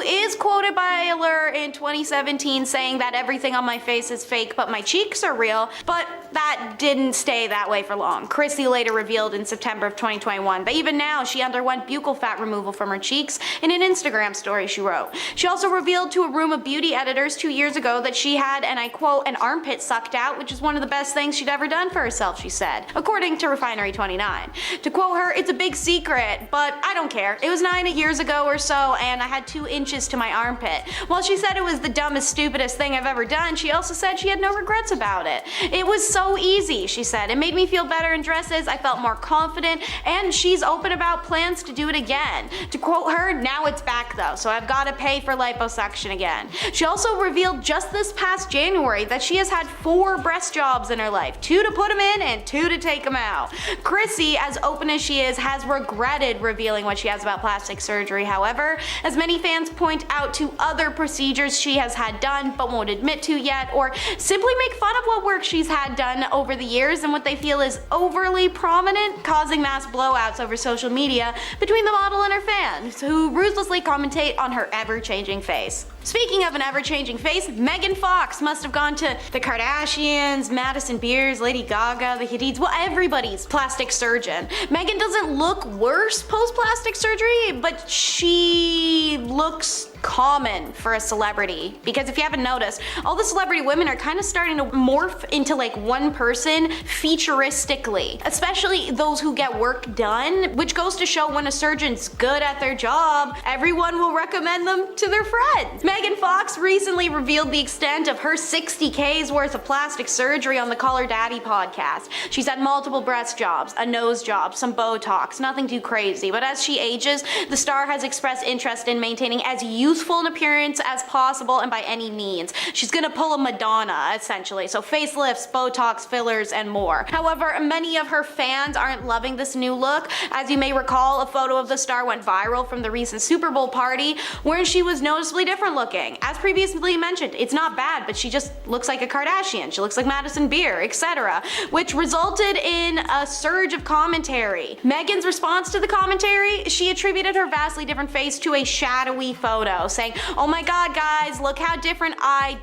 is quoted by Allure in 2017 saying that everything on my face is fake but my cheeks are real, but that didn't stay that way for long. Chrissy later revealed in September of 2021 that even now she underwent buccal fat removal from her cheeks in an Instagram story she wrote. She also revealed to a room of beauty editors 2 years ago that she had, and I quote, "an armpit sucked out, which is one of the best things she'd ever done for herself," she said, according to Refinery29. To quote her, "It's a big secret, but I don't care. It was 9 years ago or so, and I had 2 inches to my armpit." While she said it was the dumbest, stupidest thing I've ever done, she also said she had no regrets about it. "It was so easy," she said. "It made me feel better in dresses, I felt more confident, and she's open about plans to do it again." To quote her, "Now it's back though, so I've gotta pay for liposuction again." She also revealed just this past January that she has had 4 breast jobs in her life, 2 to put them in and 2 to take them out. Chrissy, as open as she is, has regretted revealing what she has about plastic surgery, however, as many fans point out to other procedures she has had done but won't admit to yet, or simply make fun of what work she's had done over the years and what they feel is overly prominent, causing mass blowouts over social media between the model and her fans, who ruthlessly commentate on her ever-changing face. Speaking of an ever-changing face, Megan Fox must have gone to the Kardashians, Madison Beers, Lady Gaga, the Hadids, well, everybody's plastic surgeon. Megan doesn't look worse post-plastic surgery, but she looks common for a celebrity. Because if you haven't noticed, all the celebrity women are kind of starting to morph into like one person featuristically, especially those who get work done, which goes to show when a surgeon's good at their job, everyone will recommend them to their friends. Megan Fox recently revealed the extent of her $60K's worth of plastic surgery on the Call Her Daddy podcast. She's had multiple breast jobs, a nose job, some Botox, nothing too crazy, but as she ages, the star has expressed interest in maintaining as youthful an appearance as possible and by any means. She's gonna pull a Madonna, essentially, so facelifts, Botox, fillers, and more. However, many of her fans aren't loving this new look. As you may recall, a photo of the star went viral from the recent Super Bowl party where she was noticeably different looking. As previously mentioned, it's not bad, but she just looks like a Kardashian, she looks like Madison Beer, etc., which resulted in a surge of commentary. Megan's response to the commentary, she attributed her vastly different face to a shadowy photo, saying, "Oh my god guys, look how different I ...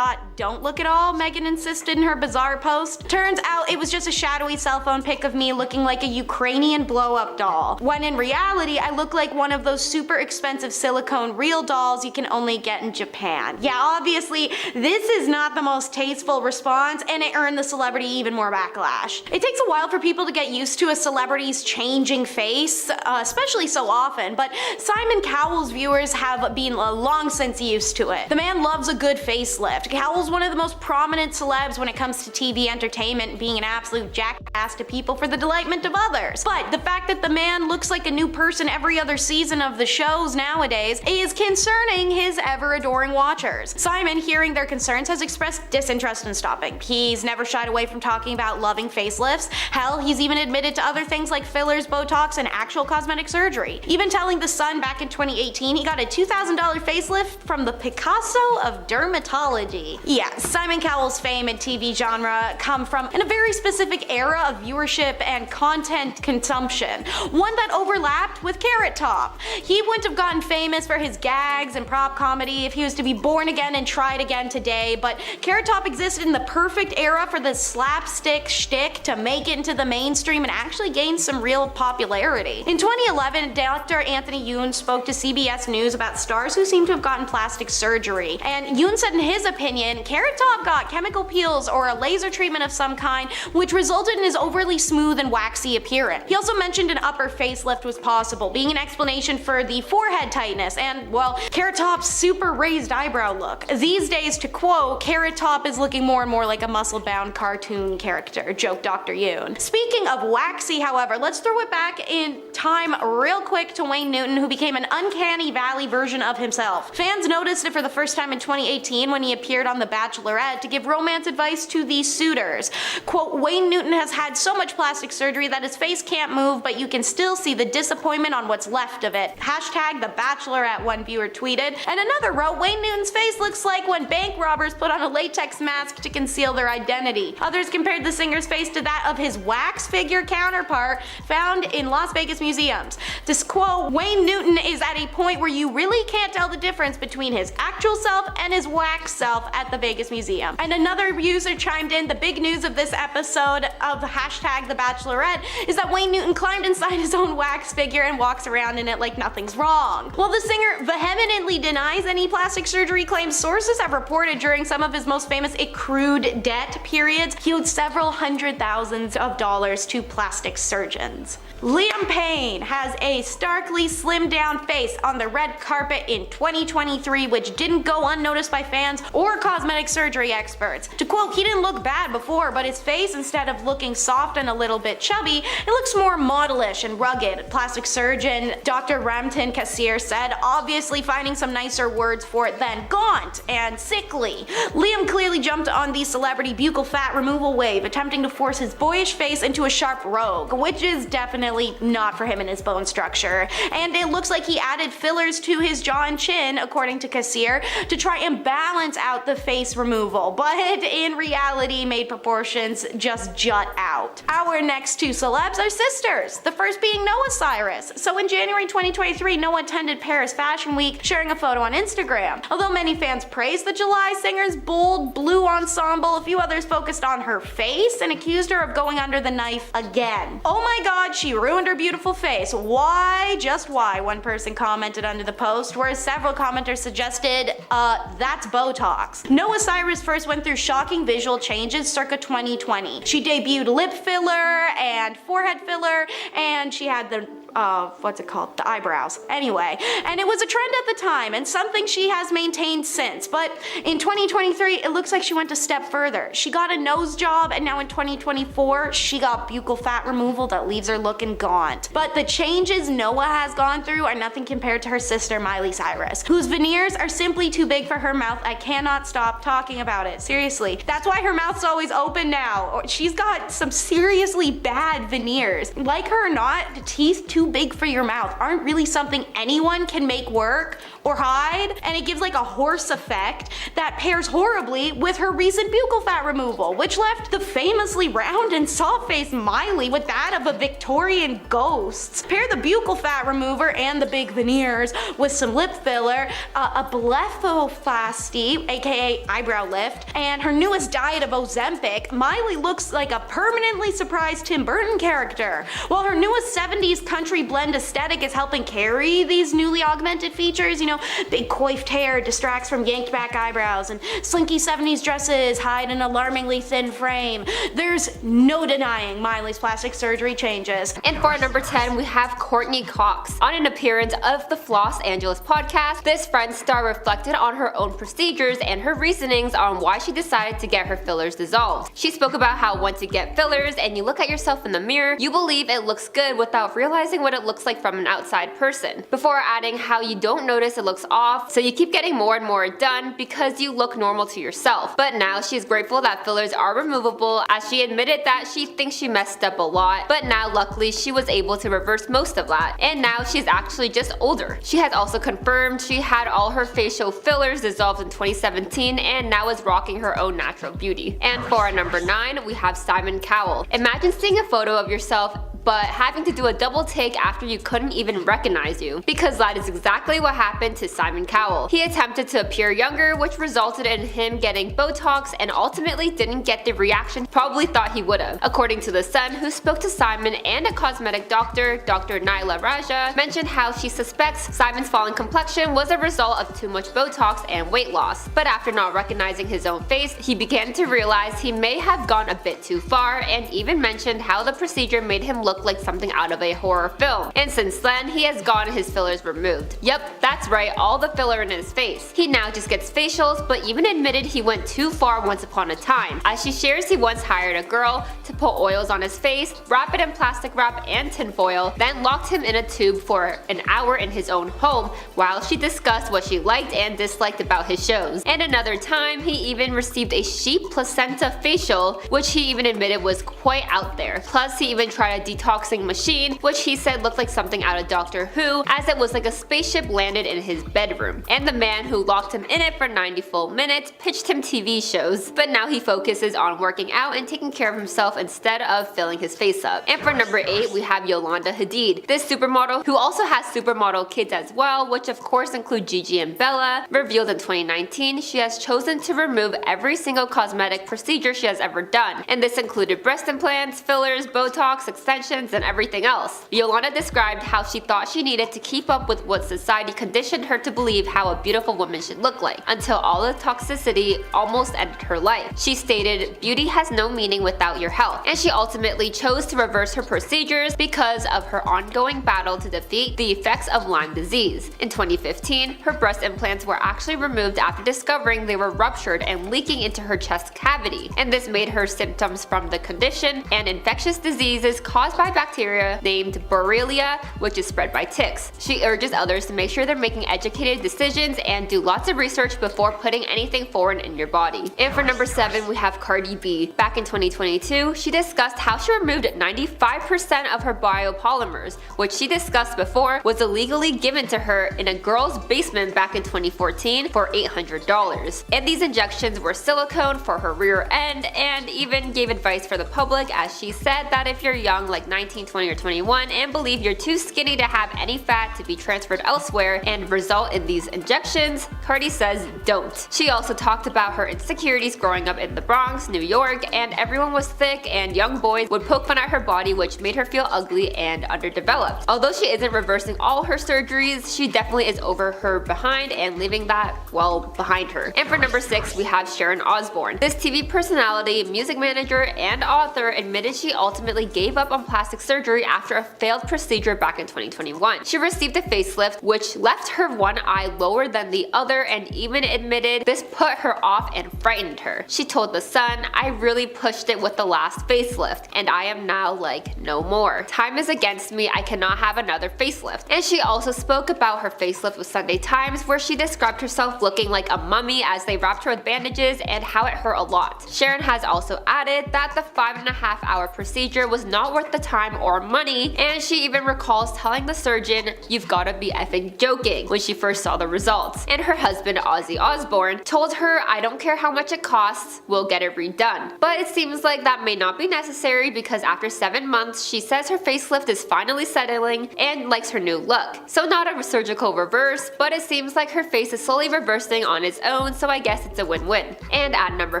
don't look at all, Megan insisted in her bizarre post. Turns out it was just a shadowy cell phone pic of me looking like a Ukrainian blow-up doll, when in reality I look like one of those super expensive silicone real dolls you can only get in Japan. Yeah, obviously this is not the most tasteful response, and it earned the celebrity even more backlash. It takes a while for people to get used to a celebrity's changing face, especially so often, but Simon Cowell's viewers have been long since used to it. The man loves a good facelift. Cowell's one of the most prominent celebs when it comes to TV entertainment, being an absolute jackass to people for the delightment of others. But the fact that the man looks like a new person every other season of the shows nowadays is concerning his ever-adoring watchers. Simon, hearing their concerns, has expressed disinterest in stopping. He's never shied away from talking about loving facelifts. Hell, he's even admitted to other things like fillers, Botox, and actual cosmetic surgery. Even telling The Sun back in 2018 he got a $2,000 facelift from the Picasso of dermatology. Yeah, Simon Cowell's fame and TV genre come from in a very specific era of viewership and content consumption, one that overlapped with Carrot Top. He wouldn't have gotten famous for his gags and prop comedy if he was to be born again and tried again today, but Carrot Top existed in the perfect era for the slapstick shtick to make it into the mainstream and actually gain some real popularity. In 2011, Dr. Anthony Yoon spoke to CBS News about stars who seem to have gotten plastic surgery, and Yoon said in his opinion, Carrot Top got chemical peels or a laser treatment of some kind, which resulted in his overly smooth and waxy appearance. He also mentioned an upper facelift was possible, being an explanation for the forehead tightness and, well, Carrot Top's super raised eyebrow look. These days, to quote, Carrot Top is looking more and more like a muscle-bound cartoon character, joked Dr. Yoon. Speaking of waxy, however, let's throw it back in time real quick to Wayne Newton, who became an uncanny valley version of himself. Fans noticed it for the first time in 2018 when he appeared on The Bachelorette to give romance advice to the suitors. Quote, Wayne Newton has had so much plastic surgery that his face can't move, but you can still see the disappointment on what's left of it. Hashtag The Bachelorette, one viewer tweeted. And another wrote, Wayne Newton's face looks like when bank robbers put on a latex mask to conceal their identity. Others compared the singer's face to that of his wax figure counterpart found in Las Vegas museums. This quote, Wayne Newton is at a point where you really can't tell the difference between his actual self and his wax self at the Vegas Museum. And another user chimed in, the big news of this episode of hashtag The Bachelorette is that Wayne Newton climbed inside his own wax figure and walks around in it like nothing's wrong. While the singer vehemently denies any plastic surgery claims, sources have reported during some of his most famous accrued debt periods, he owed several $100,000s to plastic surgeons. Liam Payne has a starkly slimmed down face on the red carpet in 2023, which didn't go unnoticed by fans or cosmetic surgery experts. To quote, he didn't look bad before, but his face, instead of looking soft and a little bit chubby, it looks more modelish and rugged. Plastic surgeon Dr. Ramtin Kassir said, obviously finding some nicer words for it than gaunt and sickly. Liam clearly jumped on the celebrity buccal fat removal wave, attempting to force his boyish face into a sharp rogue, which is definitely not for him and his bone structure. And it looks like he added fillers to his jaw and chin, according to Kassir, to try and balance out the face removal, but in reality made proportions just jut out. Our next two celebs are sisters, the first being Noah Cyrus. So in January 2023, Noah attended Paris Fashion Week, sharing a photo on Instagram. Although many fans praised the July singer's bold blue ensemble, a few others focused on her face and accused her of going under the knife again. Oh my god, she ruined her beautiful face. Why? Just why? One person commented under the post, whereas several commenters suggested, that's Botox. Noah Cyrus first went through shocking visual changes circa 2020. She debuted lip filler and forehead filler, and she had the the eyebrows. Anyway, and it was a trend at the time and something she has maintained since, but in 2023 it looks like she went a step further. She got a nose job, and now in 2024 she got buccal fat removal that leaves her looking gaunt. But the changes Noah has gone through are nothing compared to her sister Miley Cyrus, whose veneers are simply too big for her mouth. I cannot stop talking about it. Seriously, that's why her mouth's always open now. She's got some seriously bad veneers. Like her or not, the teeth too too big for your mouth aren't really something anyone can make work or hide, and it gives like a horse effect that pairs horribly with her recent buccal fat removal, which left the famously round and soft-faced Miley with that of a Victorian ghost. Pair the buccal fat remover and the big veneers with some lip filler, a blepharoplasty, aka eyebrow lift, and her newest diet of Ozempic, Miley looks like a permanently surprised Tim Burton character. While her newest 70s country blend aesthetic is helping carry these newly augmented features, you know, big coiffed hair distracts from yanked back eyebrows, and slinky 70s dresses hide an alarmingly thin frame. There's no denying Miley's plastic surgery changes. And for number 10, we have Courtney Cox. On an appearance of the Floss Angeles podcast, this Friends star reflected on her own procedures and her reasonings on why she decided to get her fillers dissolved. She spoke about how once you get fillers and you look at yourself in the mirror, you believe it looks good without realizing what it looks like from an outside person, before adding how you don't notice it looks off, so you keep getting more and more done because you look normal to yourself. But now she's grateful that fillers are removable, as she admitted that she thinks she messed up a lot, but now luckily she was able to reverse most of that, and now she's actually just older. She has also confirmed she had all her facial fillers dissolved in 2017 and now is rocking her own natural beauty. And for our number 9, we have Simon Cowell. Imagine seeing a photo of yourself but having to do a double take after you couldn't even recognize you, because that is exactly what happened to Simon Cowell. He attempted to appear younger, which resulted in him getting Botox and ultimately didn't get the reaction probably thought he would have. According to The Sun, who spoke to Simon, and a cosmetic doctor, Dr. Naila Raja, mentioned how she suspects Simon's falling complexion was a result of too much Botox and weight loss. But after not recognizing his own face, he began to realize he may have gone a bit too far, and even mentioned how the procedure made him look like something out of a horror film. And since then, he has gotten his fillers removed. Yep, that's right, all the filler in his face. He now just gets facials, but even admitted he went too far once upon a time, as she shares he once hired a girl to put oils on his face, wrap it in plastic wrap and tinfoil, then locked him in a tube for an hour in his own home while she discussed what she liked and disliked about his shows. And another time, he even received a sheep placenta facial, which he even admitted was quite out there. Plus, he even tried a detoxing machine, which he said looked like something out of Doctor Who, as it was like a spaceship landed in his bedroom. And the man who locked him in it for 90 full minutes pitched him TV shows, but now he focuses on working out and taking care of himself instead of filling his face up. And for number 8, we have Yolanda Hadid. This supermodel, who also has supermodel kids as well, which of course include Gigi and Bella, revealed in 2019 she has chosen to remove every single cosmetic procedure she has ever done, and this included breast implants, fillers, Botox, extensions, and everything else. Yolanda described how she thought she needed to keep up with what society conditioned her to believe how a beautiful woman should look like, until all the toxicity almost ended her life. She stated, "Beauty has no meaning without your health," and she ultimately chose to reverse her procedures because of her ongoing battle to defeat the effects of Lyme disease. In 2015, her breast implants were actually removed after discovering they were ruptured and leaking into her chest cavity, and this made her symptoms from the condition and infectious diseases caused by bacteria named Borrelia, which is spread by ticks. She urges others to make sure they're making educated decisions and do lots of research before putting anything foreign in your body. And for number 7, we have Cardi B. Back in 2022, she discussed how she removed 95% of her biopolymers, which she discussed before was illegally given to her in a girl's basement back in 2014 for $800. And these injections were silicone for her rear end, and even gave advice for the public, as she said that if you're young, like 19, 20, or 21, and believe you're too skinny to have any fat to be transferred elsewhere and result in these injections, Cardi says don't. She also talked about her insecurities growing up in the Bronx, New York, and everyone was thick and young boys would poke fun at her body, which made her feel ugly and underdeveloped. Although she isn't reversing all her surgeries, she definitely is over her behind and leaving that, well, behind her. And for number 6, we have Sharon Osbourne. This TV personality, music manager, and author admitted she ultimately gave up on plastic surgery after a failed procedure back in 2021. She received a facelift, which left her one eye lower than the other, and even admitted this put her off and frightened her. She told The Sun, "I really pushed it with the last facelift, and I am now like, no more. Time is against me, I cannot have another facelift." And she also spoke about her facelift with Sunday Times, where she described herself looking like a mummy as they wrapped her with bandages and how it hurt a lot. Sharon has also added that the 5.5-hour procedure was not worth the time or money, and she even recalls telling the surgeon, "You've gotta be effing joking," when she first saw the results. And her husband, Ozzy Osbourne, told her, "I don't care how much it costs, we'll get it redone." But it seems like that may not be necessary, because after 7 months, she says her facelift is finally settling and likes her new look. So not a surgical reverse, but it seems like her face is slowly reversing on its own, so I guess it's a win-win. And at number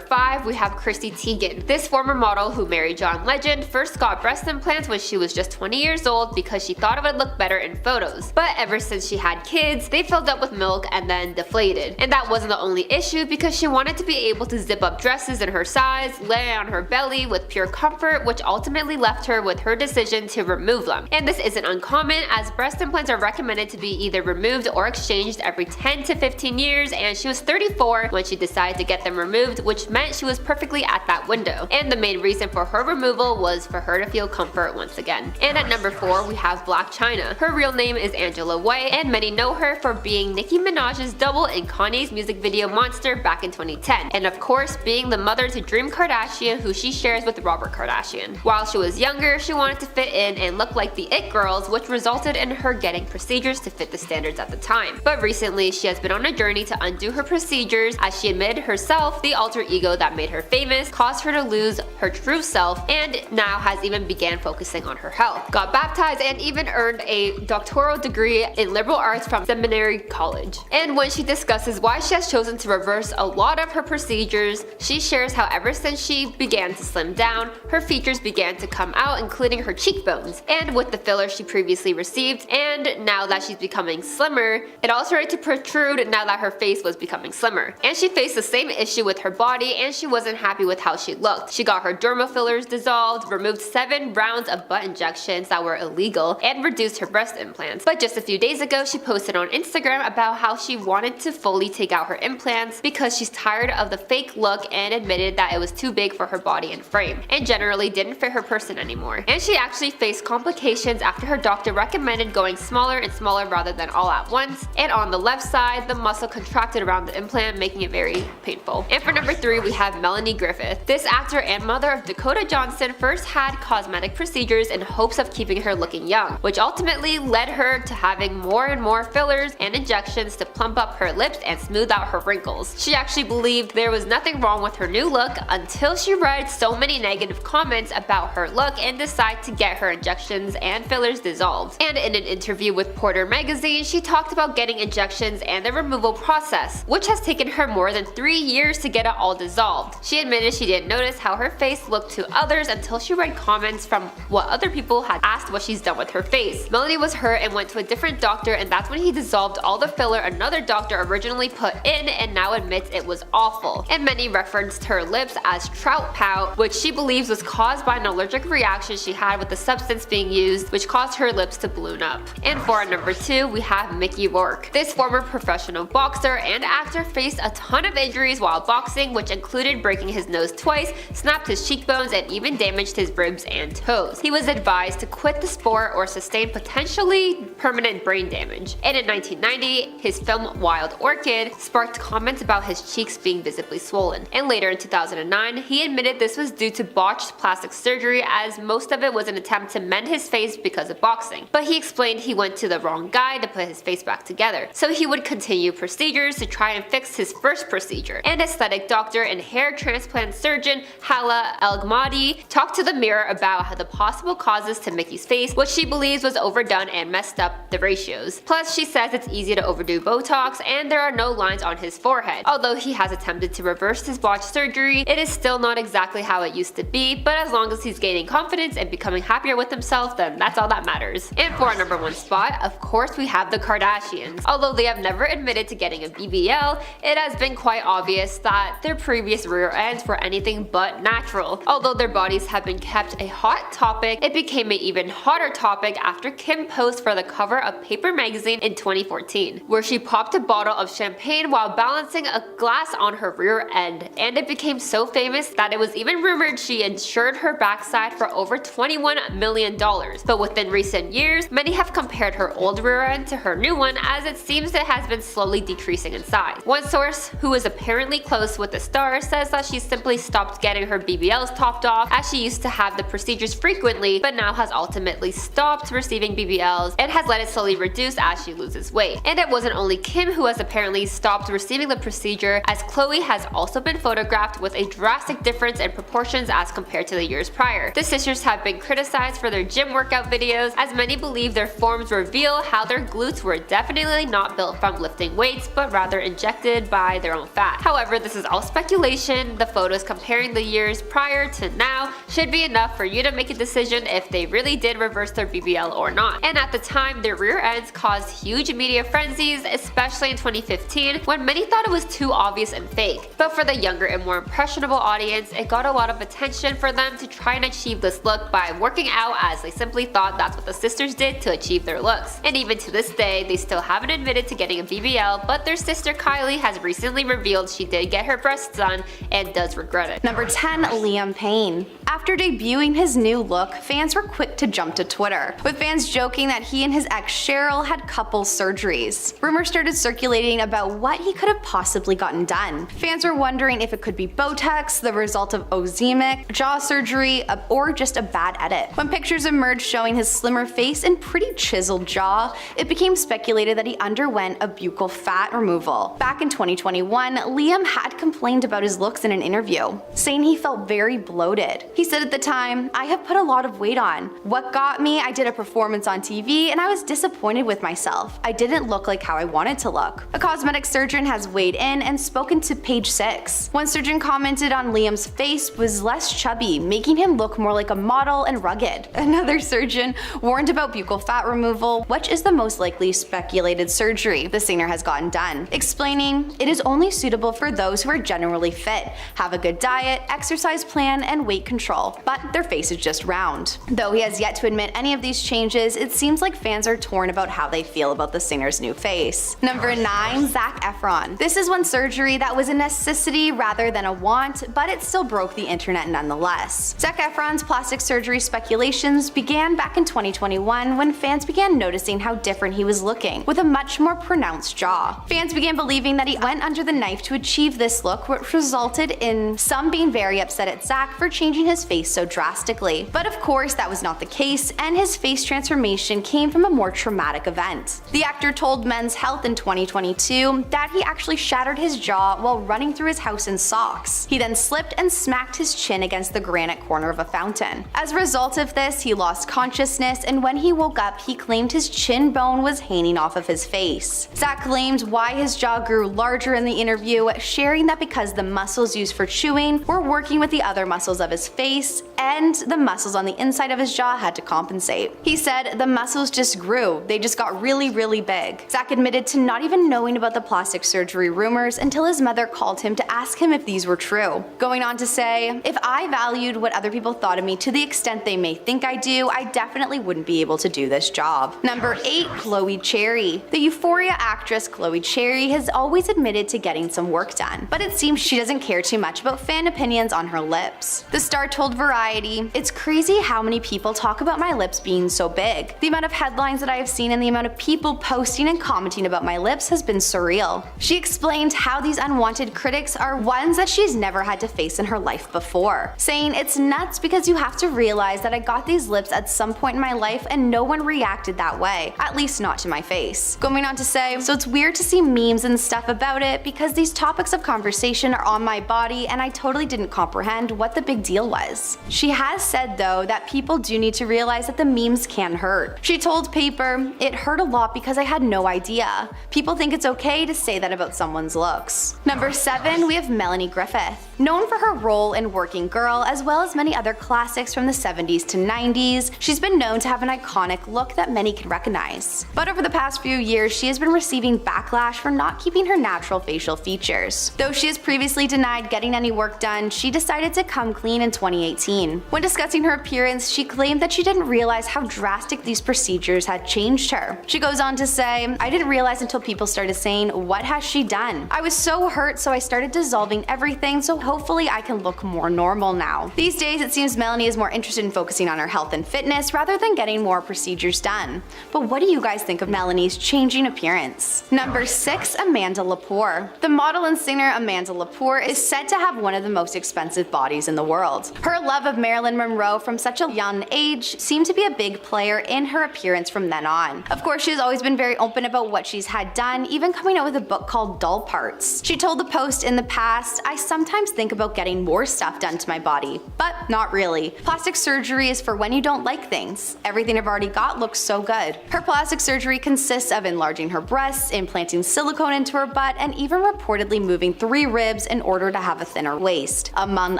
5, we have Chrissy Teigen. This former model who married John Legend first got breast implants when she was just 20 years old because she thought it would look better in photos. But ever since she had kids, they filled up with milk and then deflated. And that wasn't the only issue, because she wanted to be able to zip up dresses in her size, lay on her belly with pure comfort, which ultimately left her with her decision to remove them. And this isn't uncommon, as breast implants are recommended to be either removed or exchanged every 10 to 15 years, and she was 34 when she decided to get them removed, which meant she was perfectly at that window. And the main reason for her removal was for her to feel comfort once again. And at number 4, we have Blac Chyna. Her real name is Angela White, and many know her for being Nicki Minaj's double in Kanye's music video Monster back in 2010. And of course, being the mother to Dream Kardashian, who she shares with Robert Kardashian. While she was younger, she wanted to fit in and look like the it girls, which resulted in her getting procedures to fit the standards at the time. But recently, she has been on a journey to undo her procedures, as she admitted herself the alter ego that made her famous caused her to lose her true self, and now has even began focusing on her health. Got baptized and even earned a doctoral degree in liberal arts from Seminary College. And when she discusses why she has chosen to reverse a lot of her procedures, she shares how ever since she began to slim down, her features began to come out, including her cheekbones. And with the filler she previously received, and now that she's becoming slimmer, it all started to protrude now that her face was becoming slimmer. And she faced the same issue with her body, and she wasn't happy with how she looked. She got her derma fillers dissolved, removed 7 rounds of butt injections that were illegal, and reduced her breast implants. But just a few days ago, she posted on Instagram about how she wanted to fully take out her implants because she's tired of the fake look, and admitted that it was too big for her body and frame, and generally didn't fit her person anymore. And she actually faced complications after her doctor recommended going smaller and smaller rather than all at once. And on the left side, the muscle contracted around the implant, making it very painful. And for number 3, we have Melanie Griffith. This actor and mother of Dakota Johnson first had cosmetic procedures in hopes of keeping her looking young, which ultimately led her to having more and more fillers and injections to plump up her lips and smooth out her wrinkles. She actually believed there was nothing wrong with her new look until she read so many negative comments about her look and decided to get her injections and fillers dissolved. And in an interview with Porter magazine, she talked about getting injections and the removal process, which has taken her more than 3 years to get it all dissolved. She admitted she didn't notice how her face looked to others until she read comments from what other people had asked what she's done with her face. Melanie was hurt and went to a different doctor, and that's when he dissolved all the filler another doctor originally put in, and now admits it was awful. And many referenced her lips as trout pout, which she believes was caused by an allergic reaction she had with the substance being used, which caused her lips to balloon up. And for number 2, we have Mickey Rourke. This former professional boxer and actor faced a ton of injuries while boxing, which included breaking his nose twice, snapped his cheekbones, and even damaged his ribs and toes. He was advised to quit the sport or sustain potentially permanent brain damage. And in 1990, his film Wild Orchid sparked comments about his cheeks being visibly swollen. And later in 2009, he admitted this was due to botched plastic surgery, as most of it was an attempt to mend his face because of boxing. But he explained he went to the wrong guy to put his face back together, so he would continue procedures to try and fix his first procedure. And aesthetic doctor and hair transplant surgeon Hala El-Ghmadi talked to the Mirror about the possible causes to Mickey's face, which she believes was overdone and messed up the ratios. Plus, she says it's easy to overdo Botox, and there are no lines on his forehead. Although he has attempted to reverse his botched surgery, it is still not exactly how it used to be, but as long as he's gaining confidence and becoming happier with himself, then that's all that matters. And for our number 1 spot, of course, we have the Kardashians. Although they have never admitted to getting a BBL, it has been quite obvious that their previous rear ends were anything but natural. Although their bodies have been kept a hot topic, it became an even hotter topic after Kim posed for the cover of Paper magazine in 2014, where she popped a bottle of champagne while balancing a glass on her rear end. And it became so famous that it was even rumored she insured her backside for over $21 million. But within recent years, many have compared her old rear end to her new one, as it seems it has been slowly decreasing in size. One source, who is apparently close with the star, says that she simply stopped getting her BBLs topped off, as she used to have the procedures frequently frequently, but now has ultimately stopped receiving BBLs and has let it slowly reduce as she loses weight. And it wasn't only Kim who has apparently stopped receiving the procedure, as Khloe has also been photographed with a drastic difference in proportions as compared to the years prior. The sisters have been criticized for their gym workout videos, as many believe their forms reveal how their glutes were definitely not built from lifting weights, but rather injected by their own fat. However, this is all speculation. The photos comparing the years prior to now should be enough for you to make a decision if they really did reverse their BBL or not. And at the time, their rear ends caused huge media frenzies, especially in 2015, when many thought it was too obvious and fake. But for the younger and more impressionable audience, it got a lot of attention for them to try and achieve this look by working out, as they simply thought that's what the sisters did to achieve their looks. And even to this day, they still haven't admitted to getting a BBL, but their sister Kylie has recently revealed she did get her breasts done and does regret it. Number 10, Liam Payne. After debuting his new look, fans were quick to jump to Twitter, with fans joking that he and his ex Cheryl had couple surgeries. Rumors started circulating about what he could have possibly gotten done. Fans were wondering if it could be Botox, the result of ozemic, jaw surgery, or just a bad edit. When pictures emerged showing his slimmer face and pretty chiseled jaw, it became speculated that he underwent a buccal fat removal. Back in 2021, Liam had complained about his looks in an interview, saying he felt very bloated. He said at the time, "I have put a lot of weight on. What got me, I did a performance on TV and I was disappointed with myself. I didn't look like how I wanted to look." A cosmetic surgeon has weighed in and spoken to Page 6. One surgeon commented on Liam's face was less chubby, making him look more like a model and rugged. Another surgeon warned about buccal fat removal, which is the most likely speculated surgery the singer has gotten done, explaining, "It is only suitable for those who are generally fit, have a good diet, exercise plan, and weight control, but their face is just round." Though he has yet to admit any of these changes, it seems like fans are torn about how they feel about the singer's new face. Number 9, Zac Efron. This is one surgery that was a necessity rather than a want, but it still broke the internet nonetheless. Zac Efron's plastic surgery speculations began back in 2021 when fans began noticing how different he was looking, with a much more pronounced jaw. Fans began believing that he went under the knife to achieve this look, which resulted in some being very upset at Zac for changing his face so drastically. But of course, that was not the case, and his face transformation came from a more traumatic event. The actor told Men's Health in 2022 that he actually shattered his jaw while running through his house in socks. He then slipped and smacked his chin against the granite corner of a fountain. As a result of this, he lost consciousness, and when he woke up, he claimed his chin bone was hanging off of his face. Zac claimed why his jaw grew larger in the interview, sharing that because the muscles used for chewing were working with the other muscles of his face, and the muscles on the inside of his jaw had to compensate. He said the muscles just grew, they just got really, really big. Zac admitted to not even knowing about the plastic surgery rumors until his mother called him to ask him if these were true. Going on to say, "If I valued what other people thought of me to the extent they may think I do, I definitely wouldn't be able to do this job." Number 8, Chloe Cherry. The Euphoria actress Chloe Cherry has always admitted to getting some work done, but it seems she doesn't care too much about fan opinions on her lips. The star told Variety, "It's crazy how many people talk about my lips being so big. The amount of headlines that I have seen and the amount of people posting and commenting about my lips has been surreal." She explained how these unwanted critics are ones that she's never had to face in her life before, saying, "It's nuts because you have to realize that I got these lips at some point in my life and no one reacted that way, at least not to my face." Going on to say, "So it's weird to see memes and stuff about it because these topics of conversation are on my body and I totally didn't comprehend what the big deal was." She has said though that people do need to realize that the memes can hurt. She told Paper, "It hurt a lot because I had no idea. People think it's okay to say that about someone's looks." Number 7, we have Melanie Griffith. Known for her role in Working Girl as well as many other classics from the 70s to 90s, she's been known to have an iconic look that many can recognize. But over the past few years, she has been receiving backlash for not keeping her natural facial features. Though she has previously denied getting any work done, she decided to come clean in 2018. When discussing her appearance, she claimed that she didn't realize how drastic these procedures had changed her. She goes on to say, "I didn't realize until people started saying, 'What has she done?' I was so hurt, so I started dissolving everything, so hopefully I can look more normal now." These days, it seems Melanie is more interested in focusing on her health and fitness rather than getting more procedures done. But what do you guys think of Melanie's changing appearance? Number 6, Amanda Lepore. The model and singer Amanda Lepore is said to have one of the most expensive bodies in the world. Her love of Marilyn Monroe from from such a young age seemed to be a big player in her appearance from then on. Of course, she has always been very open about what she's had done, even coming out with a book called Doll Parts. She told the Post in the past, "I sometimes think about getting more stuff done to my body, but not really. Plastic surgery is for when you don't like things. Everything I've already got looks so good." Her plastic surgery consists of enlarging her breasts, implanting silicone into her butt, and even reportedly moving 3 ribs in order to have a thinner waist, among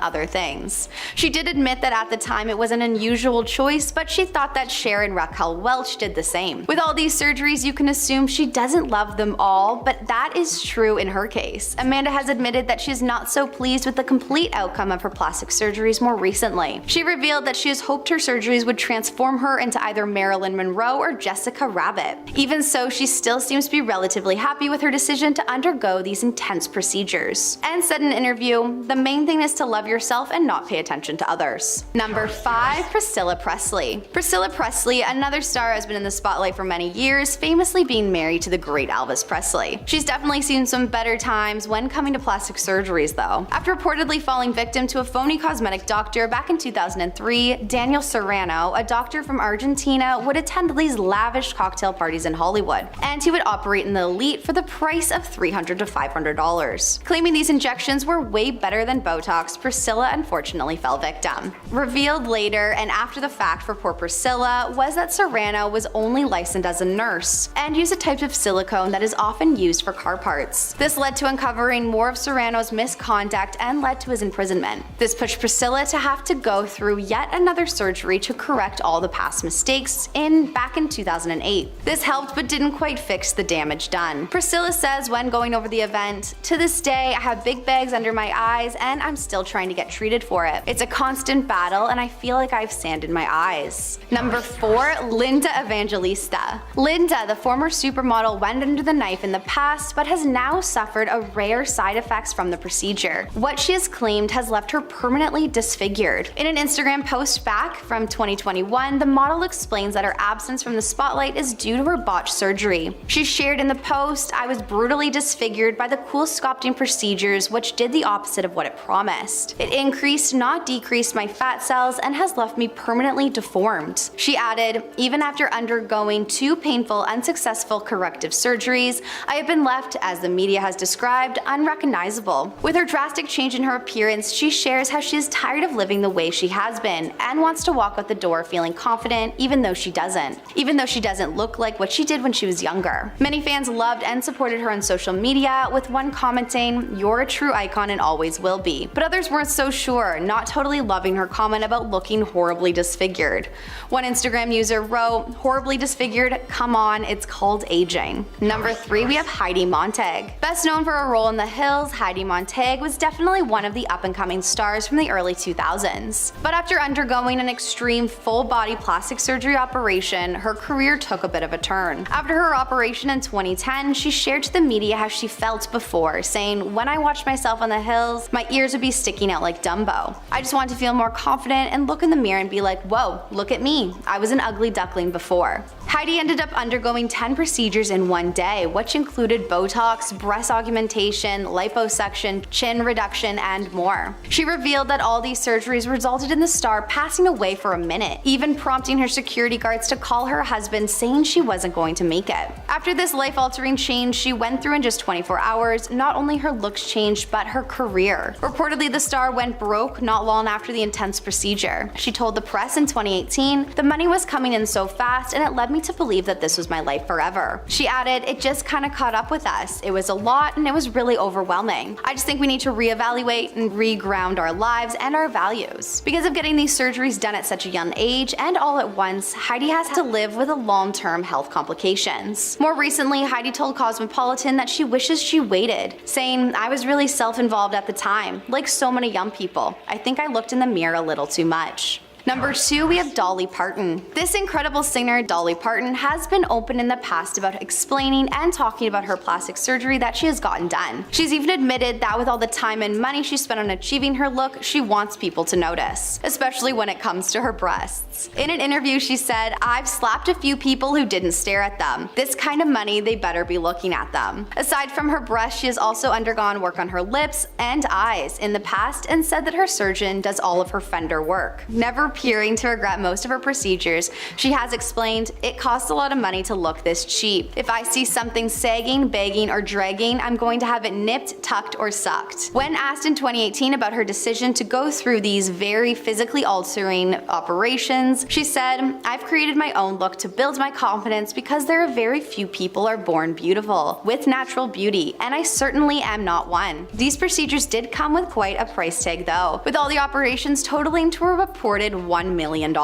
other things. She did admit that at the time it was an unusual choice, but she thought that Cher and Raquel Welch did the same. With all these surgeries, you can assume she doesn't love them all, but that is true in her case. Amanda has admitted that she is not so pleased with the complete outcome of her plastic surgeries more recently. She revealed that she has hoped her surgeries would transform her into either Marilyn Monroe or Jessica Rabbit. Even so, she still seems to be relatively happy with her decision to undergo these intense procedures, and said in an interview, "The main thing is to love yourself and not pay attention to others." Number 5. Priscilla Presley. Priscilla Presley, another star, has been in the spotlight for many years, famously being married to the great Elvis Presley. She's definitely seen some better times when coming to plastic surgeries though. After reportedly falling victim to a phony cosmetic doctor back in 2003, Daniel Serrano, a doctor from Argentina, would attend these lavish cocktail parties in Hollywood, and he would operate in the elite for the price of $300 to $500. Claiming these injections were way better than Botox, Priscilla unfortunately fell victim. Revealed later and after the fact for poor Priscilla was that Serrano was only licensed as a nurse and used a type of silicone that is often used for car parts. This led to uncovering more of Serrano's misconduct and led to his imprisonment. This pushed Priscilla to have to go through yet another surgery to correct all the past mistakes back in 2008. This helped but didn't quite fix the damage done. Priscilla says when going over the event, "To this day, I have big bags under my eyes and I'm still trying to get treated for it. It's a constant battle and I feel like I have sand in my eyes." Number 4. Linda Evangelista. Linda, the former supermodel, went under the knife in the past but has now suffered a rare side effects from the procedure. What she has claimed has left her permanently disfigured. In an Instagram post back from 2021, the model explains that her absence from the spotlight is due to her botched surgery. She shared in the post, "I was brutally disfigured by the cool-sculpting procedures which did the opposite of what it promised. It increased, not decreased my fat cells and has left me permanently deformed." She added, "Even after undergoing 2 painful, unsuccessful corrective surgeries, I have been left, as the media has described, unrecognizable." With her drastic change in her appearance, she shares how she is tired of living the way she has been and wants to walk out the door feeling confident even though she doesn't look like what she did when she was younger. Many fans loved and supported her on social media, with one commenting, "You're a true icon and always will be." But others weren't so sure, not totally loving her comment about looking horribly disfigured. One Instagram user wrote, "Horribly disfigured? Come on, it's called aging." Number 3, we have Heidi Montag. Best known for her role in The Hills, Heidi Montag was definitely one of the up-and-coming stars from the early 2000s. But after undergoing an extreme full-body plastic surgery operation, her career took a bit of a turn. After her operation in 2010, she shared to the media how she felt before, saying, "When I watched myself on The Hills, my ears would be sticking out like Dumbo. I just want to feel more confident and look in the mirror and be like, whoa, look at me. I was an ugly duckling before." Heidi ended up undergoing 10 procedures in one day, which included Botox, breast augmentation, liposuction, chin reduction, and more. She revealed that all these surgeries resulted in the star passing away for a minute, even prompting her security guards to call her husband saying she wasn't going to make it. After this life-altering change she went through in just 24 hours, not only her looks changed, but her career. Reportedly, the star went broke not long after the intense procedure. She told the press in 2018, "The money was coming in so fast and it led me to believe that this was my life forever." She added, "It just kinda caught up with us. It was a lot and it was really overwhelming. I just think we need to reevaluate and reground our lives and our values." Because of getting these surgeries done at such a young age and all at once, Heidi has to live with a long-term health complications. More recently, Heidi told Cosmopolitan that she wishes she waited, saying, "I was really self-involved at the time, like so many young people. I think I looked in the mirror a little too much." Number 2, we have Dolly Parton. This incredible singer, Dolly Parton, has been open in the past about explaining and talking about her plastic surgery that she has gotten done. She's even admitted that with all the time and money she spent on achieving her look, she wants people to notice, especially when it comes to her breasts. In an interview, she said, "I've slapped a few people who didn't stare at them. This kind of money, they better be looking at them." Aside from her breasts, she has also undergone work on her lips and eyes in the past and said that her surgeon does all of her fender work. Never appearing to regret most of her procedures, she has explained, "It costs a lot of money to look this cheap. If I see something sagging, bagging, or dragging, I'm going to have it nipped, tucked, or sucked." When asked in 2018 about her decision to go through these very physically altering operations, she said, "I've created my own look to build my confidence because there are very few people are born beautiful, with natural beauty, and I certainly am not one." These procedures did come with quite a price tag though, with all the operations totaling to a reported $1 million.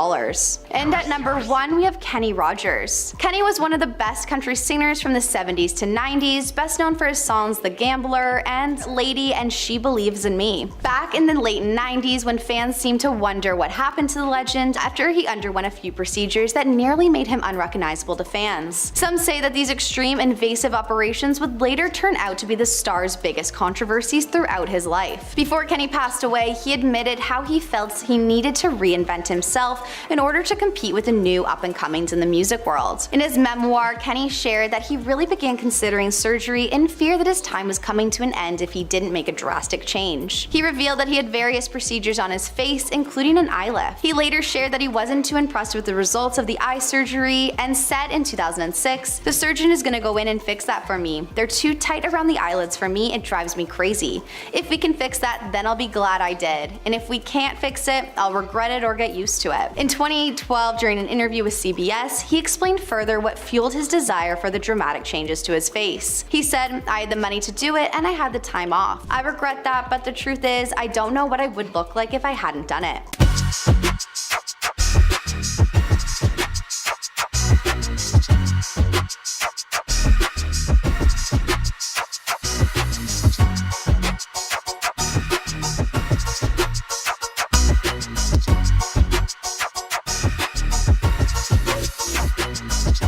And at number 1 we have Kenny Rogers. Kenny was one of the best country singers from the 70s to 90s, best known for his songs The Gambler and Lady and She Believes in Me. Back in the late 90s, when fans seemed to wonder what happened to the legend after he underwent a few procedures that nearly made him unrecognizable to fans. Some say that these extreme invasive operations would later turn out to be the star's biggest controversies throughout his life. Before Kenny passed away, he admitted how he felt he needed to reinvent himself in order to compete with the new up-and-comings in the music world. In his memoir, Kenny shared that he really began considering surgery in fear that his time was coming to an end if he didn't make a drastic change. He revealed that he had various procedures on his face, including an eye lift. He later shared that he wasn't too impressed with the results of the eye surgery and said in 2006, "The surgeon is gonna go in and fix that for me. They're too tight around the eyelids for me, it drives me crazy. If we can fix that, then I'll be glad I did. And if we can't fix it, I'll regret it or get used to it." In 2012, during an interview with CBS, he explained further what fueled his desire for the dramatic changes to his face. He said, "I had the money to do it and I had the time off. I regret that, but the truth is, I don't know what I would look like if I hadn't done it."